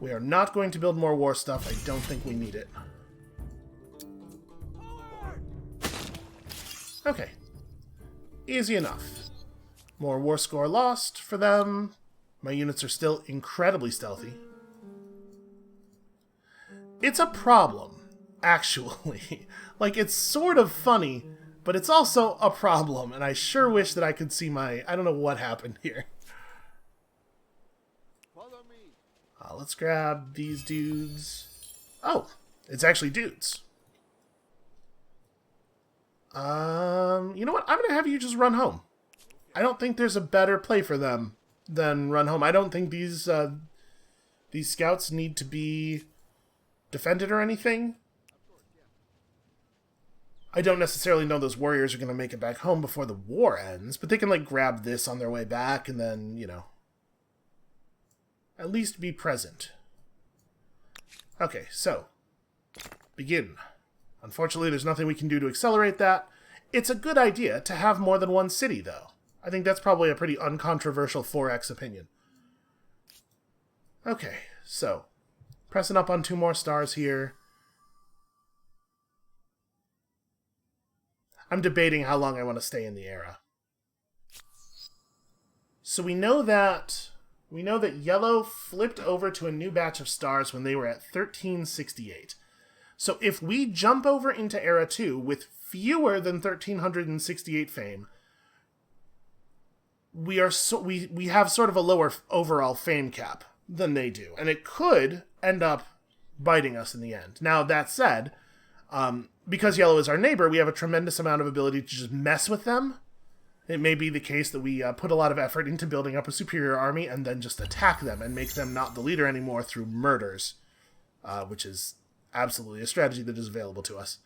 We are not going to build more war stuff. I don't think we need it. Okay. Easy enough. More war score lost for them. My units are still incredibly stealthy. It's a problem, actually. Like, it's sort of funny, but it's also a problem, and I sure wish that I could see my... I don't know what happened here. Follow me. Let's grab these dudes. Oh, it's actually dudes. You know what? I'm going to have you just run home. I don't think there's a better play for them than run home. I don't think these scouts need to be defended or anything. I don't necessarily know those warriors are going to make it back home before the war ends, but they can, like, grab this on their way back and then, you know, at least be present. Okay, so, begin. Unfortunately, there's nothing we can do to accelerate that. It's a good idea to have more than one city, though. I think that's probably a pretty uncontroversial 4X opinion. Okay, so, pressing up on 2 more stars here. I'm debating how long I want to stay in the era. So we know that yellow flipped over to a new batch of stars when they were at 1368. So if we jump over into era 2 with fewer than 1368 fame, we have sort of a lower overall fame cap than they do, and it could end up biting us in the end. Now, that said, because yellow is our neighbor, we have a tremendous amount of ability to just mess with them. It may be the case that we put a lot of effort into building up a superior army and then just attack them and make them not the leader anymore through murders, which is absolutely a strategy that is available to us.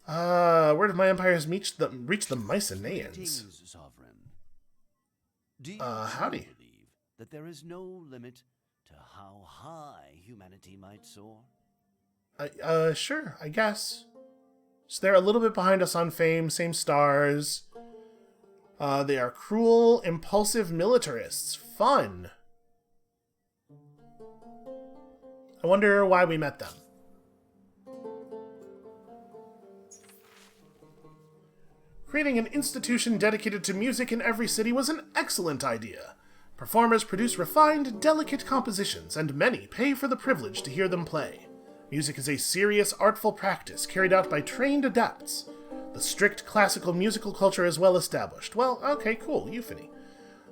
Where did my empires reach the Mycenaeans? Howdy. Believe that there is no limit to how high humanity might soar? Sure, I guess. So they're a little bit behind us on fame, same stars. They are cruel, impulsive militarists. Fun. I wonder why we met them. Creating an institution dedicated to music in every city was an excellent idea. Performers produce refined, delicate compositions, and many pay for the privilege to hear them play. Music is a serious, artful practice carried out by trained adepts. The strict classical musical culture is well established. Well, okay, cool, euphony.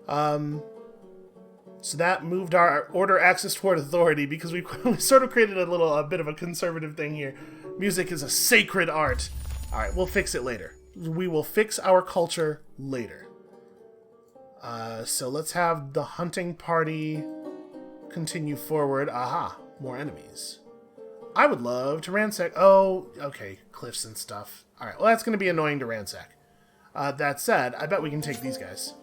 So that moved our order axis toward authority because we sort of created a bit of a conservative thing here. Music is a sacred art. Alright, we'll fix it later. We will fix our culture later. So let's have the hunting party continue forward. Aha, more enemies. I would love to ransack... Oh, okay, cliffs and stuff. Alright, well that's going to be annoying to ransack. That said, I bet we can take these guys.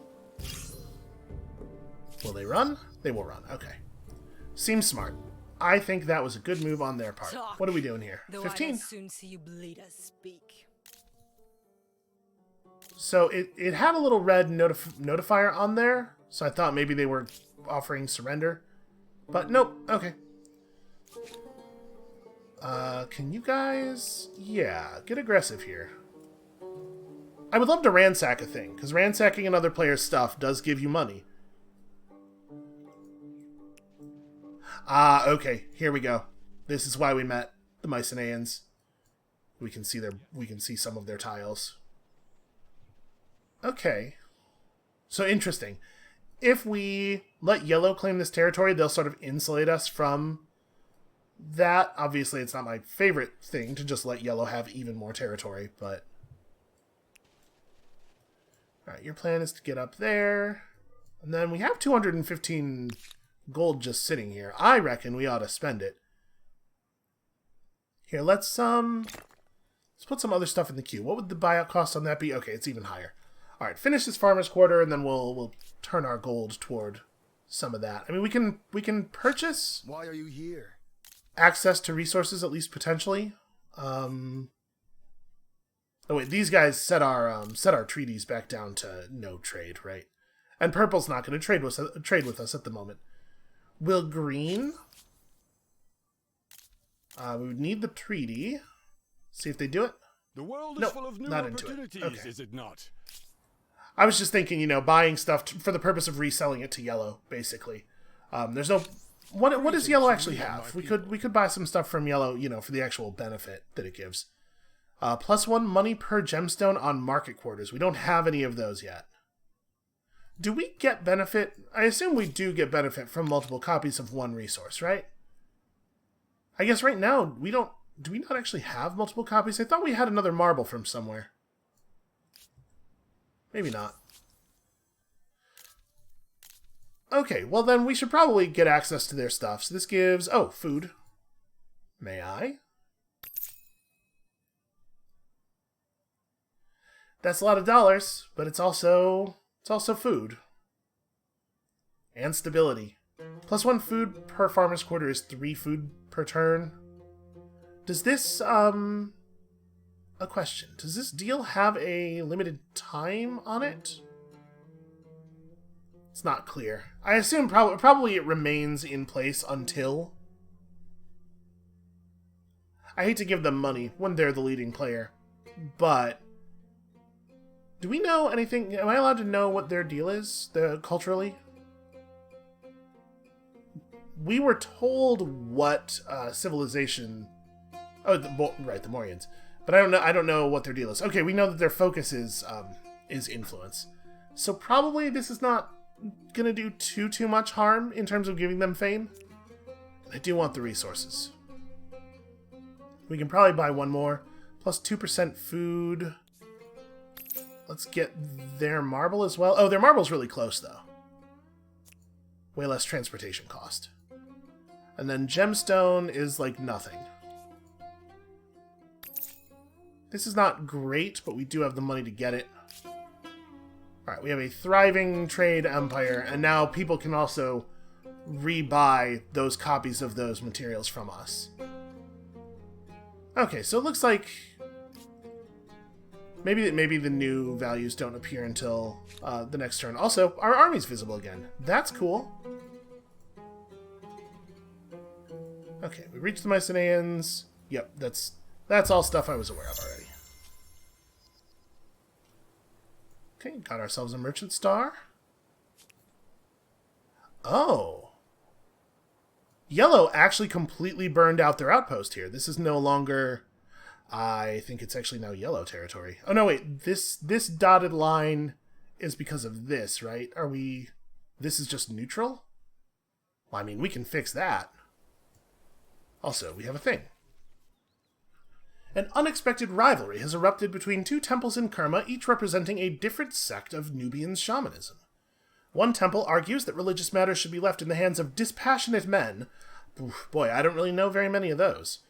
Will they run? They will run, okay. Seems smart. I think that was a good move on their part. Talk. What are we doing here? Though 15? I'd soon see you bleed us speak. So it had a little red notifier on there, so I thought maybe they were offering surrender. But nope, okay. Can you guys... Yeah, get aggressive here. I would love to ransack a thing, because ransacking another player's stuff does give you money. Okay, here we go. This is why we met the Mycenaeans. We can see some of their tiles. Okay. So interesting. If we let yellow claim this territory, they'll sort of insulate us from that. Obviously, it's not my favorite thing to just let yellow have even more territory, but... Alright, your plan is to get up there. And then we have 215 gold just sitting here. I reckon we ought to spend it. Here, let's put some other stuff in the queue. What would the buyout cost on that be? Okay, it's even higher. Alright, finish this farmer's quarter, and then we'll turn our gold toward some of that. I mean, we can purchase... Why are you here? access to resources, at least potentially. Oh wait, these guys set our treaties back down to no trade, right? And purple's not going to trade with us at the moment. Will green? We would need the treaty. See if they do it. The world is full of new opportunities, okay. Is it not? I was just thinking, buying stuff for the purpose of reselling it to yellow, basically. There's no. What does yellow actually have? We could buy some stuff from yellow, for the actual benefit that it gives. +1 money per gemstone on market quarters. We don't have any of those yet. Do we get benefit? I assume we do get benefit from multiple copies of one resource, right? I guess right now we don't. Do we not actually have multiple copies? I thought we had another marble from somewhere. Maybe not. Okay, well then we should probably get access to their stuff. So this gives... Oh, food. May I? That's a lot of dollars, but it's also food. And stability. +1 food per farmer's quarter is 3 food per turn. Does this, a question. Does this deal have a limited time on it? It's not clear. I assume probably it remains in place until... I hate to give them money when they're the leading player, but... Do we know anything? Am I allowed to know what their deal is, culturally? We were told what civilization... Oh, right, the Morians. But I don't know what their deal is. Okay, we know that their focus is influence. So probably this is not gonna do too much harm in terms of giving them fame. I do want the resources. We can probably buy one more. +2% food. Let's get their marble as well. Oh, their marble's really close, though. Way less transportation cost. And then gemstone is like nothing. This is not great, but we do have the money to get it. Alright, we have a thriving trade empire, and now people can also rebuy those copies of those materials from us. Okay, so it looks like maybe the new values don't appear until the next turn. Also, our army's visible again. That's cool. Okay, we reached the Mycenaeans. Yep, that's all stuff I was aware of already. Okay, got ourselves a merchant star. Oh. Yellow actually completely burned out their outpost here. This is no longer... I think it's actually now yellow territory. Oh, no, wait. This dotted line is because of this, right? Are we... This is just neutral? Well, I mean, we can fix that. Also, we have a thing. An unexpected rivalry has erupted between two temples in Kerma, each representing a different sect of Nubian shamanism. One temple argues that religious matters should be left in the hands of dispassionate men. Oof, boy, I don't really know very many of those.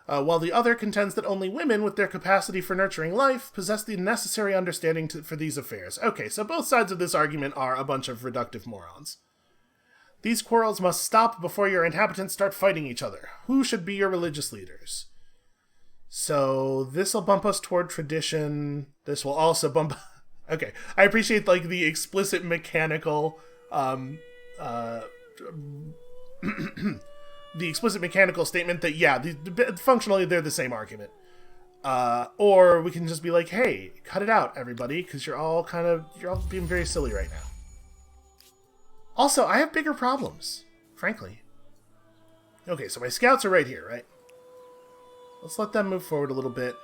While the other contends that only women, with their capacity for nurturing life, possess the necessary understanding for these affairs. Okay, so both sides of this argument are a bunch of reductive morons. These quarrels must stop before your inhabitants start fighting each other. Who should be your religious leaders? So this will bump us toward tradition. This will also bump... Okay, I appreciate the explicit mechanical... the explicit mechanical statement that, yeah, functionally they're the same argument. Or we can just be like, hey, cut it out, everybody, because you're all being very silly right now. Also, I have bigger problems, frankly. Okay, so my scouts are right here, right? Let's let them move forward a little bit.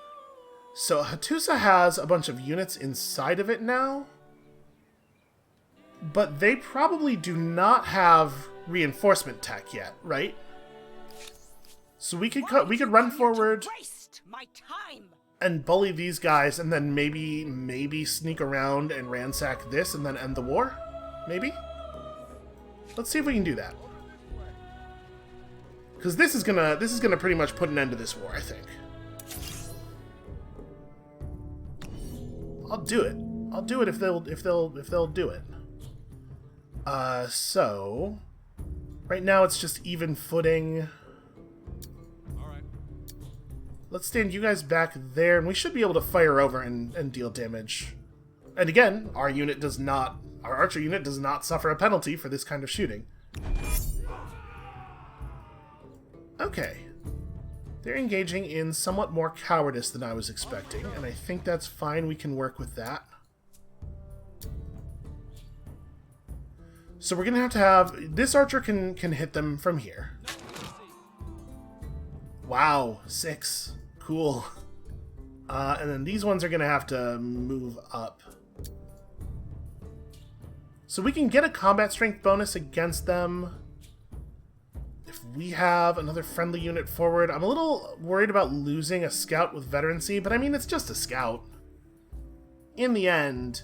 So Hattusa has a bunch of units inside of it now. But they probably do not have reinforcement tech yet, right? So we could run forward and bully these guys, and then maybe sneak around and ransack this, and then end the war. Maybe. Let's see if we can do that. Because this is gonna pretty much put an end to this war, I think. I'll do it. I'll do it if they'll do it. So right now it's just even footing. let's stand you guys back there, and we should be able to fire over and deal damage. And again, our archer unit does not suffer a penalty for this kind of shooting. Okay. They're engaging in somewhat more cowardice than I was expecting, and I think that's fine. We can work with that. So we're going to have... This archer can hit them from here. Wow, 6. Cool. And then these ones are going to have to move up. So we can get a combat strength bonus against them. If we have another friendly unit forward, I'm a little worried about losing a scout with veterancy, but I mean, it's just a scout. In the end,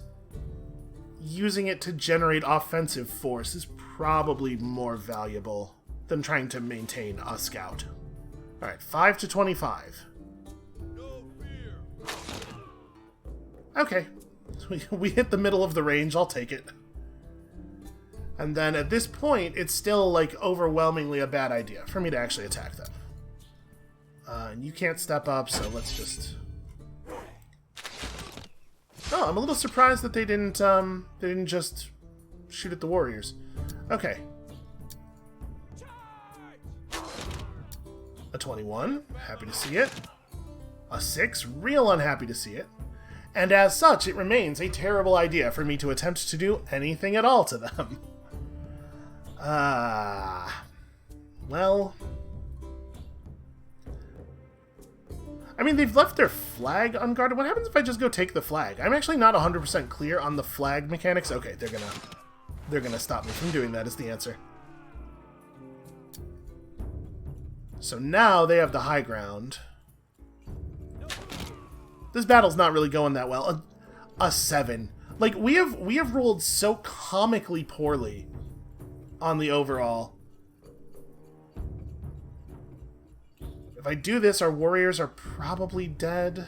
using it to generate offensive force is probably more valuable than trying to maintain a scout. Alright, 5 to 25. Okay. We hit the middle of the range, I'll take it. And then at this point, it's still, like, overwhelmingly a bad idea for me to actually attack them. And you can't step up, so let's just... Oh, I'm a little surprised that they didn't just shoot at the warriors. Okay. A 21, happy to see it. A 6, real unhappy to see it. And as such, it remains a terrible idea for me to attempt to do anything at all to them. Well... I mean, they've left their flag unguarded. What happens if I just go take the flag? I'm actually not 100% clear on the flag mechanics. Okay, they're gonna stop me from doing that is the answer. So now they have the high ground. This battle's not really going that well. A 7. Like, we have rolled so comically poorly on the overall. If I do this, our warriors are probably dead.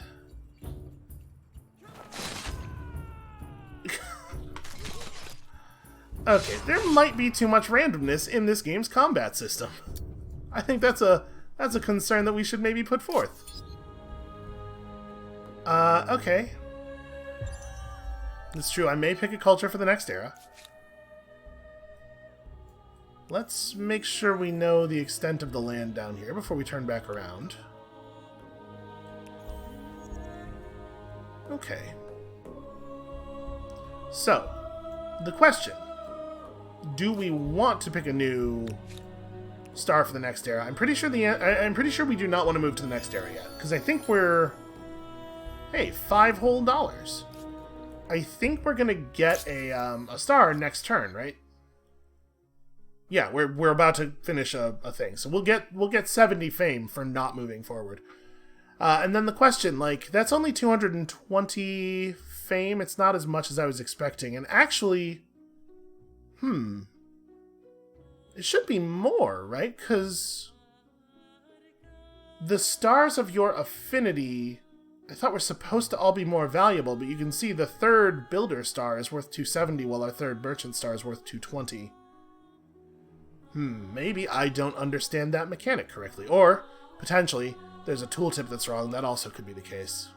Okay, there might be too much randomness in this game's combat system. I think that's a concern that we should maybe put forth. Okay. It's true, I may pick a culture for the next era. Let's make sure we know the extent of the land down here before we turn back around. Okay. So, the question. Do we want to pick a new star for the next era? I'm pretty sure we do not want to move to the next era yet, because I think we're... Hey, $5 whole. I think we're gonna get a star next turn, right? Yeah, we're about to finish a thing, so we'll get 70 fame for not moving forward. And then the question, like, that's only 220 fame. It's not as much as I was expecting, and actually, it should be more, right? Because the stars of your affinity, I thought were supposed to all be more valuable, but you can see the third builder star is worth 270, while our third merchant star is worth 220. Maybe I don't understand that mechanic correctly. Or, potentially, there's a tooltip that's wrong. That also could be the case.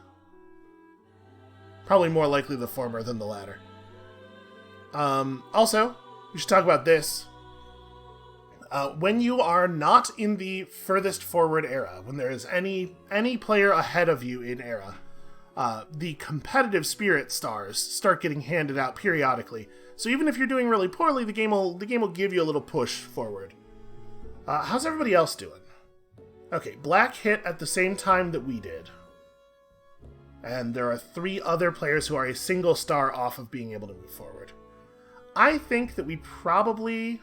Probably more likely the former than the latter. Also, we should talk about this. When you are not in the furthest forward era, when there is any player ahead of you in era, the competitive spirit stars start getting handed out periodically. So even if you're doing really poorly, the game will give you a little push forward. How's everybody else doing? Okay, Black hit at the same time that we did. And there are 3 other players who are a single star off of being able to move forward. I think that we probably...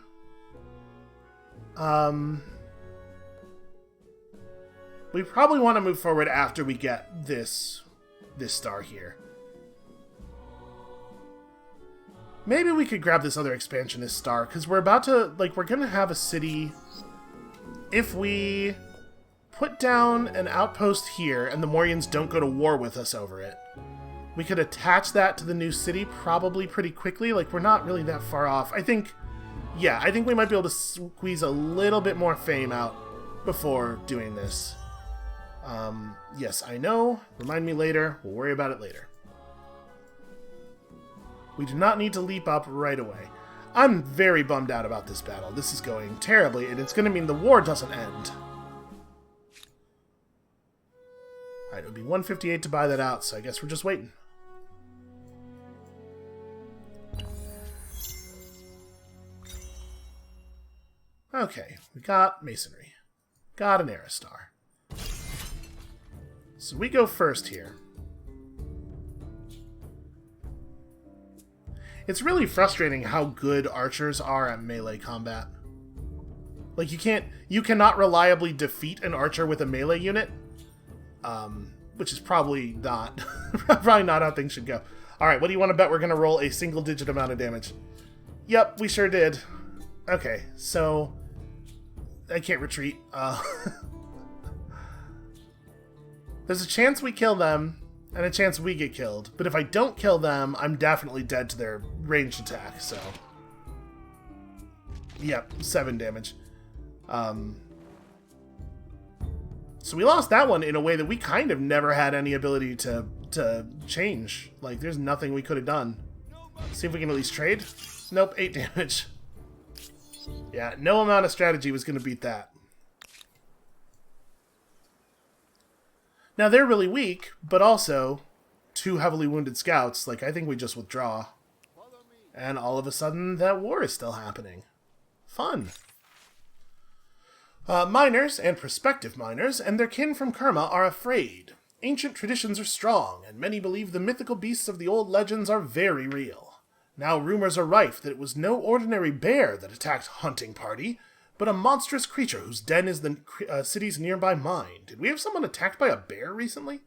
we probably want to move forward after we get this star here. Maybe we could grab this other expansionist star, because we're about to, like, we're going to have a city. If we put down an outpost here and the Morians don't go to war with us over it, we could attach that to the new city probably pretty quickly. Like, we're not really that far off. I think we might be able to squeeze a little bit more fame out before doing this. Yes, I know. Remind me later. We'll worry about it later. We do not need to leap up right away. I'm very bummed out about this battle. This is going terribly, and it's going to mean the war doesn't end. Alright, it would be 158 to buy that out, so I guess we're just waiting. Okay, we got masonry. Got an Aerostar. So we go first here. It's really frustrating how good archers are at melee combat. Like, you cannot reliably defeat an archer with a melee unit. Which is probably not, probably not how things should go. Alright, what do you want to bet we're going to roll a single-digit amount of damage? Yep, we sure did. Okay, so I can't retreat. There's a chance we kill them, and a chance we get killed. But if I don't kill them, I'm definitely dead to their ranged attack, so... Yep, 7 damage. So we lost that one in a way that we kind of never had any ability to change. Like, there's nothing we could have done. See if we can at least trade. Nope, 8 damage. Yeah, no amount of strategy was going to beat that. Now, they're really weak, but also 2 heavily wounded scouts. Like, I think we just withdraw. And all of a sudden, that war is still happening. Fun. Miners and prospective miners and their kin from Kerma are afraid. Ancient traditions are strong, and many believe the mythical beasts of the old legends are very real. Now rumors are rife that it was no ordinary bear that attacked Hunting Party, but a monstrous creature whose den is the city's nearby mine. Did we have someone attacked by a bear recently?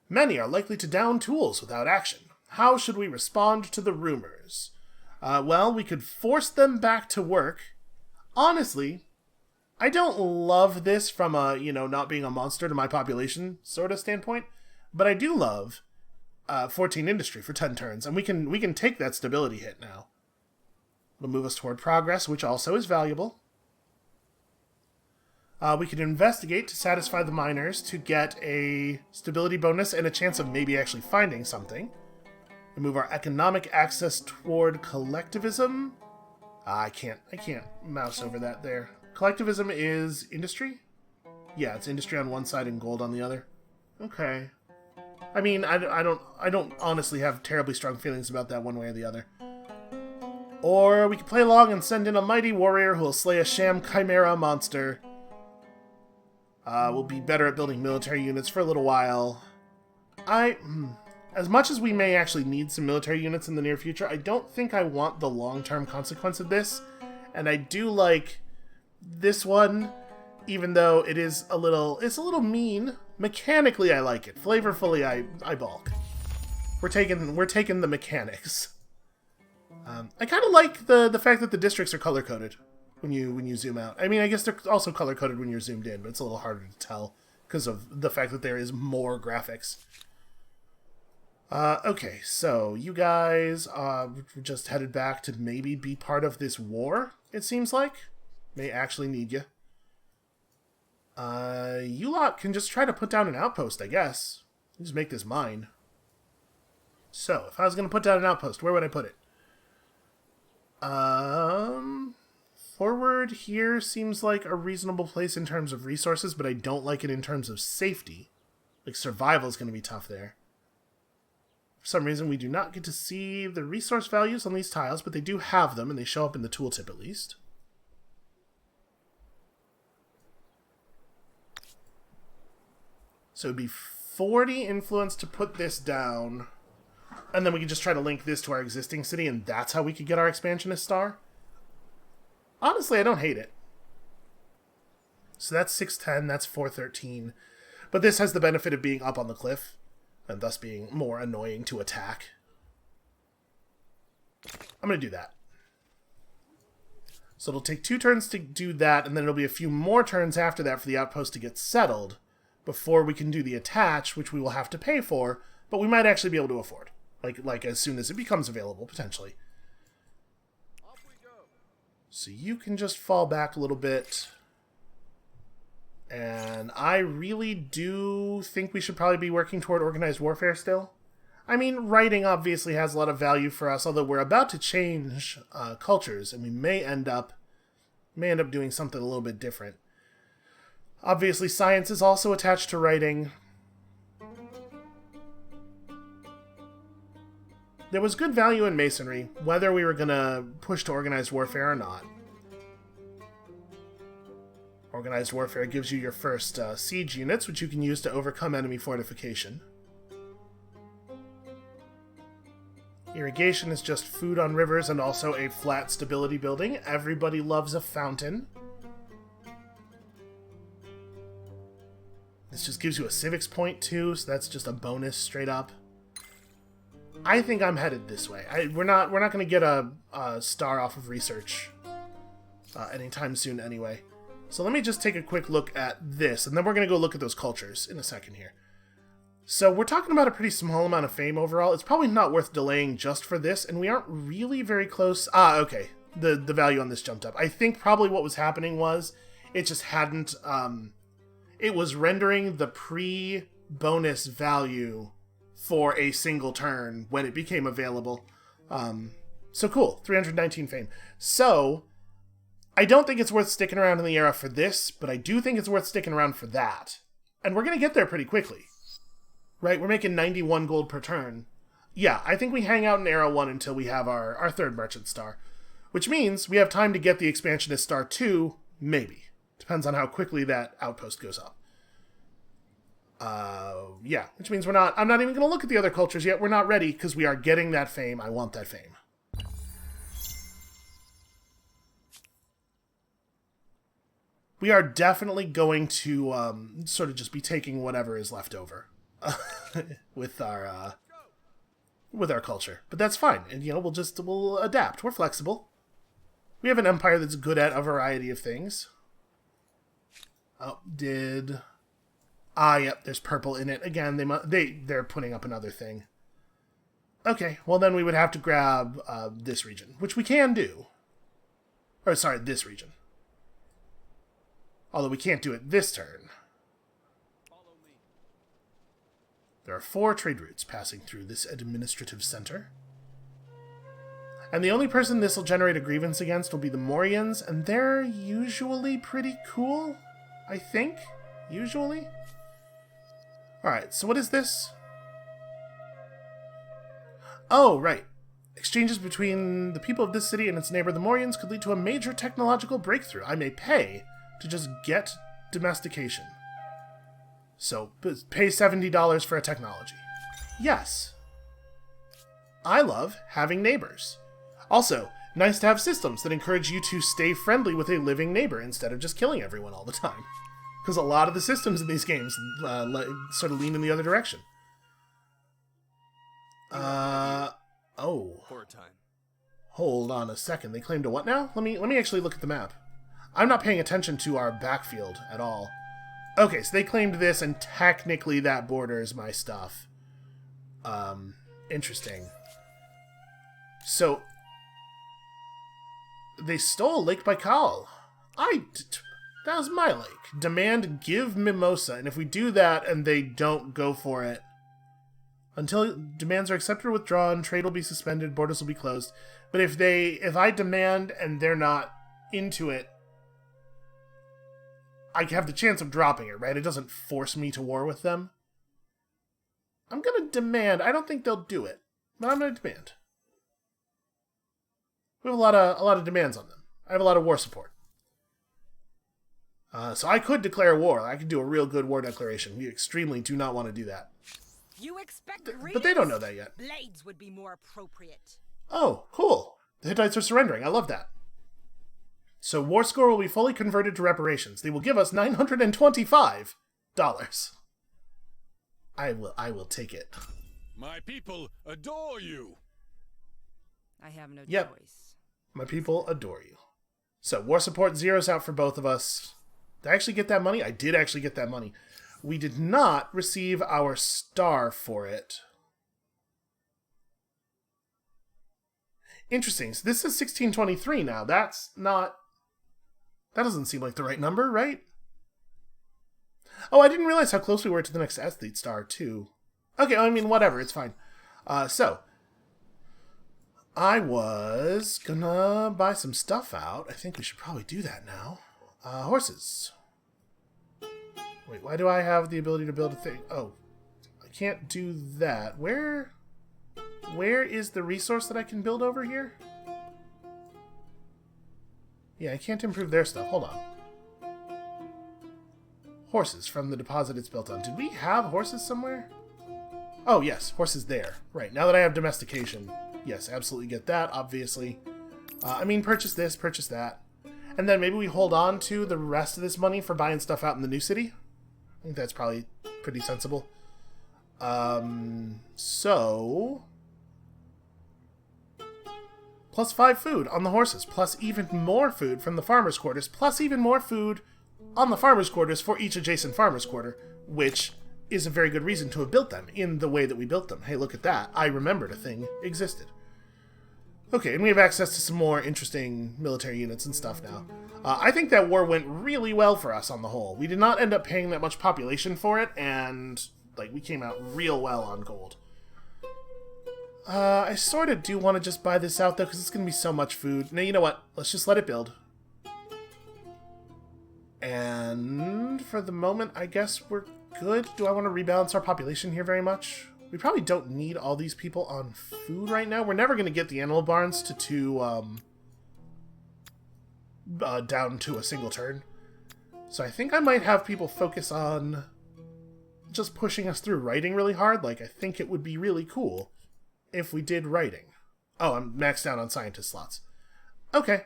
Many are likely to down tools without action. How should we respond to the rumors? Well, we could force them back to work. Honestly, I don't love this from a, not being a monster to my population sort of standpoint, but I do love 14 industry for 10 turns, and we can take that stability hit now. It'll move us toward progress, which also is valuable. We can investigate to satisfy the miners to get a stability bonus and a chance of maybe actually finding something. We move our economic access toward collectivism. I can't mouse over that there. Collectivism is industry? Yeah, it's industry on one side and gold on the other. Okay. I mean, I don't honestly have terribly strong feelings about that one way or the other. Or we can play along and send in a mighty warrior who will slay a sham chimera monster. We'll be better at building military units for a little while. As much as we may actually need some military units in the near future, I don't think I want the long-term consequence of this. And I do like this one, even though it's a little mean. Mechanically, I like it. Flavorfully, I balk. We're taking the mechanics. I kind of like the fact that the districts are color-coded when you zoom out. I mean, I guess they're also color-coded when you're zoomed in, but it's a little harder to tell because of the fact that there is more graphics. Okay, so you guys just headed back to maybe be part of this war, it seems like. May actually need you. You lot can just try to put down an outpost, I guess. Just make this mine. So, if I was going to put down an outpost, where would I put it? Forward here seems like a reasonable place in terms of resources, but I don't like it in terms of safety. Like, survival is going to be tough there. For some reason, we do not get to see the resource values on these tiles, but they do have them, and they show up in the tooltip at least. So it would be 40 influence to put this down, and then we can just try to link this to our existing city, and that's how we could get our expansionist star. Honestly, I don't hate it. So that's 610, that's 413. But this has the benefit of being up on the cliff, and thus being more annoying to attack. I'm going to do that. So it'll take 2 turns to do that, and then it'll be a few more turns after that for the outpost to get settled, before we can do the attach, which we will have to pay for, but we might actually be able to afford. Like as soon as it becomes available, potentially. So you can just fall back a little bit. And I really do think we should probably be working toward organized warfare still. I mean, writing obviously has a lot of value for us, although we're about to change cultures, and we may end up doing something a little bit different. Obviously, science is also attached to writing. There was good value in masonry, whether we were going to push to organized warfare or not. Organized warfare gives you your first siege units, which you can use to overcome enemy fortification. Irrigation is just food on rivers and also a flat stability building. Everybody loves a fountain. This just gives you a civics point too, so that's just a bonus straight up. I think I'm headed this way. We're not going to get a star off of research anytime soon anyway. So let me just take a quick look at this, and then we're going to go look at those cultures in a second here. So we're talking about a pretty small amount of fame overall. It's probably not worth delaying just for this, and we aren't really very close. Okay. The value on this jumped up. I think probably what was happening was it just hadn't... it was rendering the pre-bonus value for a single turn when it became available. So cool. 319 fame. So... I don't think it's worth sticking around in the era for this, but I do think it's worth sticking around for that. And we're going to get there pretty quickly. Right? We're making 91 gold per turn. Yeah, I think we hang out in era 1 until we have our third merchant star. Which means we have time to get the expansionist star 2, maybe. Depends on how quickly that outpost goes up. Yeah, which means I'm not even going to look at the other cultures yet. We're not ready because we are getting that fame. I want that fame. We are definitely going to sort of just be taking whatever is left over with our culture, but that's fine. And we'll adapt. We're flexible. We have an empire that's good at a variety of things. Oh, yep. There's purple in it again. They're putting up another thing. Okay, well then we would have to grab this region, which we can do. Or sorry, this region. Although we can't do it this turn. There are 4 trade routes passing through this administrative center. And the only person this will generate a grievance against will be the Morians, and they're usually pretty cool, I think. Usually. Alright, so what is this? Oh, right. Exchanges between the people of this city and its neighbor, the Morians, could lead to a major technological breakthrough. I may pay to just get domestication. So, pay $70 for a technology. Yes. I love having neighbors. Also, nice to have systems that encourage you to stay friendly with a living neighbor instead of just killing everyone all the time. Because a lot of the systems in these games sort of lean in the other direction. Oh. Hold on a second. They claimed a what now? Let me actually look at the map. I'm not paying attention to our backfield at all. Okay, so they claimed this, and technically that borders my stuff. Interesting. So, they stole Lake Baikal. That was my lake. Demand give mimosa, and if we do that and they don't go for it, until demands are accepted or withdrawn, trade will be suspended, borders will be closed. But if I demand and they're not into it, I have the chance of dropping it, right? It doesn't force me to war with them. I'm gonna demand. I don't think they'll do it, but I'm gonna demand. We have a lot of demands on them. I have a lot of war support. So I could declare war. I could do a real good war declaration. We extremely do not want to do that. You expect but they don't know that yet. Blades would be more appropriate. Oh, cool. The Hittites are surrendering. I love that. So war score will be fully converted to reparations. They will give us $925. I will take it. My people adore you. I have no Yep. choice. My people adore you. So war support zeroes out for both of us. Did I actually get that money? I did actually get that money. We did not receive our star for it. Interesting. So this is 1623 now. That's not... That doesn't seem like the right number, right? Oh, I didn't realize how close we were to the next athlete star, too. Okay, I mean, whatever, it's fine. So, I was gonna buy some stuff out. I think we should probably do that now. Horses. Wait, why do I have the ability to build a thing? Oh, I can't do that. Where is the resource that I can build over here? Yeah, I can't improve their stuff. Hold on. Horses from the deposit it's built on. Did we have horses somewhere? Oh, yes. Horses there. Right. Now that I have domestication. Yes, absolutely get that, obviously. I mean, purchase this, purchase that. And then maybe we hold on to the rest of this money for buying stuff out in the new city. I think that's probably pretty sensible. So... plus 5 food on the horses, plus even more food from the farmer's quarters, plus even more food on the farmer's quarters for each adjacent farmer's quarter, which is a very good reason to have built them in the way that we built them. Hey, look at that. I remembered a thing existed. Okay, and we have access to some more interesting military units and stuff now. I think that war went really well for us on the whole. We did not end up paying that much population for it, and we came out real well on gold. I sort of do want to just buy this out, though, because it's going to be so much food. Now, you know what? Let's just let it build. And for the moment, I guess we're good. Do I want to rebalance our population here very much? We probably don't need all these people on food right now. We're never going to get the animal barns to down to a single turn. So I think I might have people focus on just pushing us through writing really hard. I think it would be really cool if we did writing. Oh, I'm maxed out on scientist slots. Okay.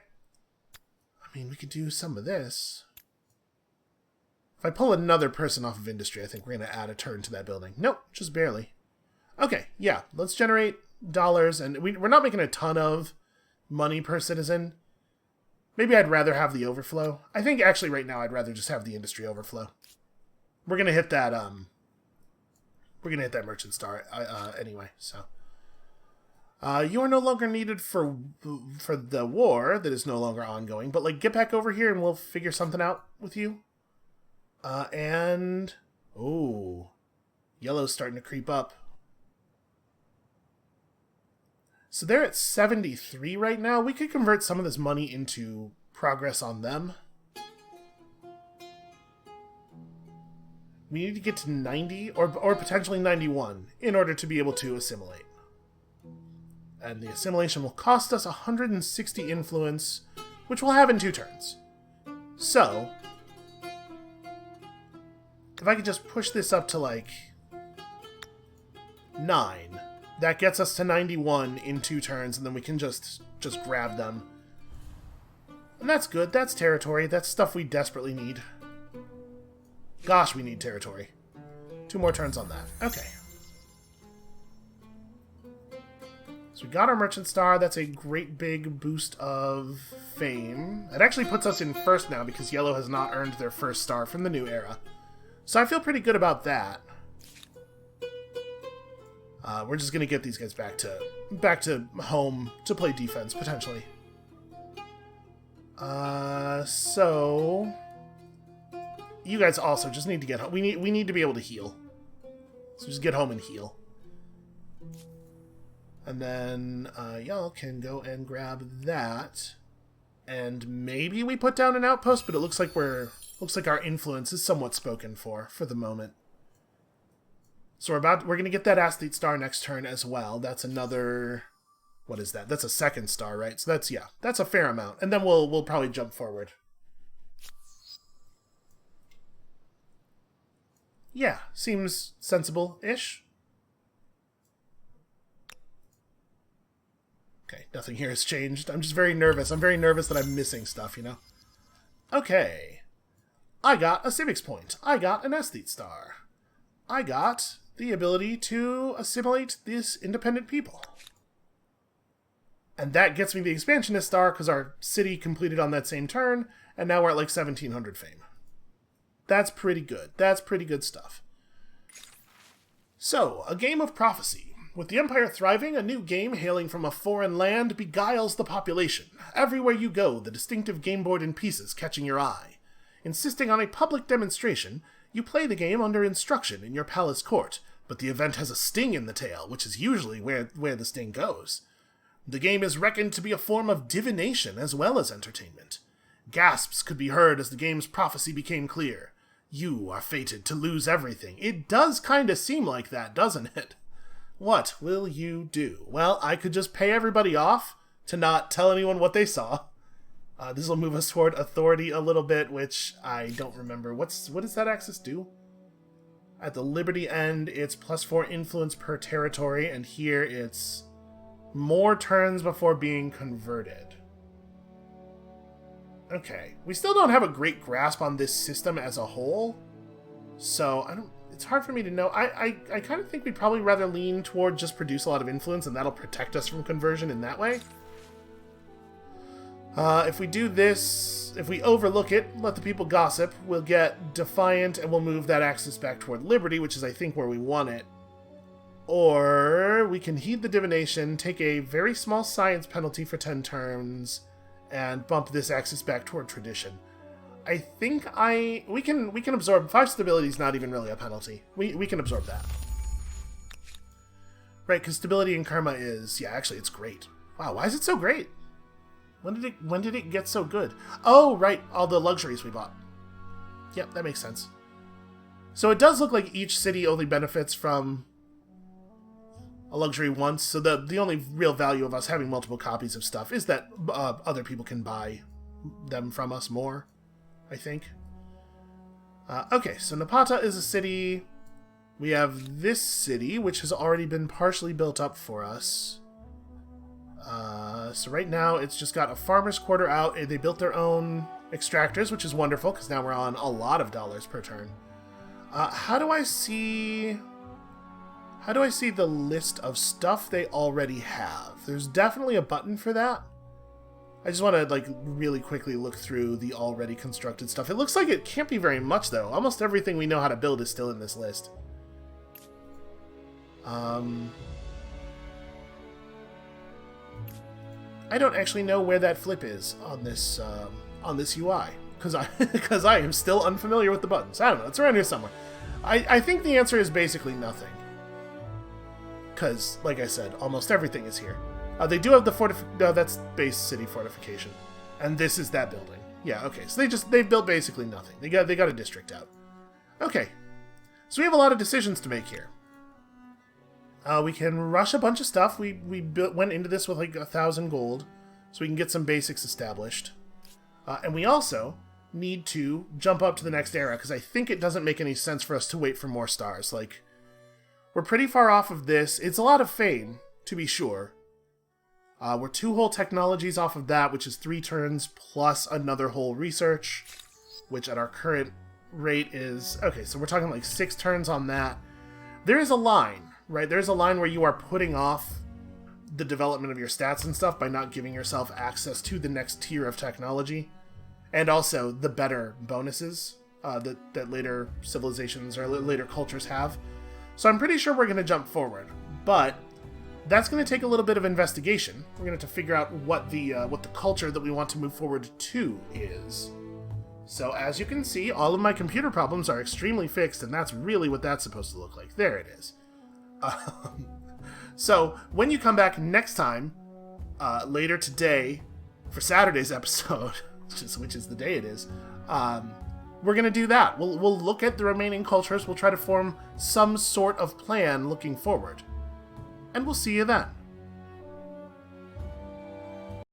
I mean, we could do some of this. If I pull another person off of industry, I think we're going to add a turn to that building. Nope, just barely. Okay, yeah, let's generate dollars, and we're not making a ton of money per citizen. Maybe I'd rather have the overflow. I think actually right now I'd rather just have the industry overflow. We're going to hit that, merchant star anyway, so... you are no longer needed for the war that is no longer ongoing, but, get back over here and we'll figure something out with you. Oh, yellow's starting to creep up. So they're at 73 right now. We could convert some of this money into progress on them. We need to get to 90 or potentially 91 in order to be able to assimilate. And the assimilation will cost us 160 influence, which we'll have in 2 turns. So, if I could just push this up to, 9, that gets us to 91 in 2 turns, and then we can just grab them. And that's good. That's territory. That's stuff we desperately need. Gosh, we need territory. 2 more turns on that. Okay. So we got our Merchant Star. That's a great big boost of fame. It actually puts us in first now because Yellow has not earned their first star from the new era. So I feel pretty good about that. We're just going to get these guys back to home to play defense, potentially. So... you guys also just need to get home. We need to be able to heal. So just get home and heal. And then y'all can go and grab that. And maybe we put down an outpost, but it looks like our influence is somewhat spoken for the moment. So we're gonna get that athlete star next turn as well. That's another, what is that? That's a 2nd star, right? So that's a fair amount. And then we'll probably jump forward. Yeah, seems sensible-ish. Okay, nothing here has changed. I'm just very nervous. I'm very nervous that I'm missing stuff, you know? Okay. I got a civics point. I got an aesthete star. I got the ability to assimilate these independent people. And that gets me the expansionist star because our city completed on that same turn, and now we're at 1700 fame. That's pretty good. That's pretty good stuff. So, a game of prophecy. With the Empire thriving, a new game hailing from a foreign land beguiles the population. Everywhere you go, the distinctive game board in pieces catching your eye. Insisting on a public demonstration, You play the game under instruction in your palace court, but the event has a sting in the tail, which is usually where the sting goes. The game is reckoned to be a form of divination as well as entertainment. Gasps could be heard as the game's prophecy became clear. You are fated to lose everything. It does kind of seem like that, doesn't it? What will you do? Well, I could just pay everybody off to not tell anyone what they saw. This will move us toward authority a little bit, which I don't remember. What does that axis do? At the Liberty end, it's +4 influence per territory, and here it's more turns before being converted. Okay, we still don't have a great grasp on this system as a whole, so it's hard for me to know. I kind of think we'd probably rather lean toward just produce a lot of influence, and that'll protect us from conversion in that way. If we do this, if we overlook it, let the people gossip, we'll get Defiant, and we'll move that axis back toward Liberty, which is, I think, where we want it. Or we can heed the divination, take a very small science penalty for 10 turns, and bump this axis back toward tradition. I think we can absorb 5 stability is not even really a penalty. We can absorb that. Right, because stability and karma is, yeah, actually it's great. Wow, why is it so great? When did it get so good? Oh, right, all the luxuries we bought. Yep, that makes sense. So it does look like each city only benefits from a luxury once, so the only real value of us having multiple copies of stuff is that other people can buy them from us more, I think. Okay, so Napata is a city. We have this city, which has already been partially built up for us. So right now it's just got a farmer's quarter out. They built their own extractors, which is wonderful, because now we're on a lot of dollars per turn. How do I see the list of stuff they already have? There's definitely a button for that. I just want to, like, really quickly look through the already constructed stuff. It looks like it can't be very much, though. Almost everything we know how to build is still in this list. I don't actually know where that flip is on this UI, because I am still unfamiliar with the buttons. I don't know. It's around here somewhere. I think the answer is basically nothing. Because, like I said, almost everything is here. They do have the no, that's base city fortification. And this is that building. Yeah, okay. So they've built basically nothing. They got a district out. Okay. So we have a lot of decisions to make here. We can rush a bunch of stuff. We went into this with like 1,000 gold, so we can get some basics established. And we also need to jump up to the next era, because I think it doesn't make any sense for us to wait for more stars. Like, we're pretty far off of this. It's a lot of fame, to be sure. We're 2 whole technologies off of that, which is 3 turns plus another whole research, which at our current rate is... Okay, so we're talking like 6 turns on that. There is a line, right? There's a line where you are putting off the development of your stats and stuff by not giving yourself access to the next tier of technology, and also the better bonuses that later civilizations or later cultures have. So I'm pretty sure we're going to jump forward, but that's going to take a little bit of investigation. We're going to have to figure out what the culture that we want to move forward to is. So as you can see, all of my computer problems are extremely fixed, and that's really what that's supposed to look like. There it is. So when you come back next time, later today, for Saturday's episode, which is the day it is, we're going to do that. We'll look at the remaining cultures. We'll try to form some sort of plan looking forward. And we'll see you then.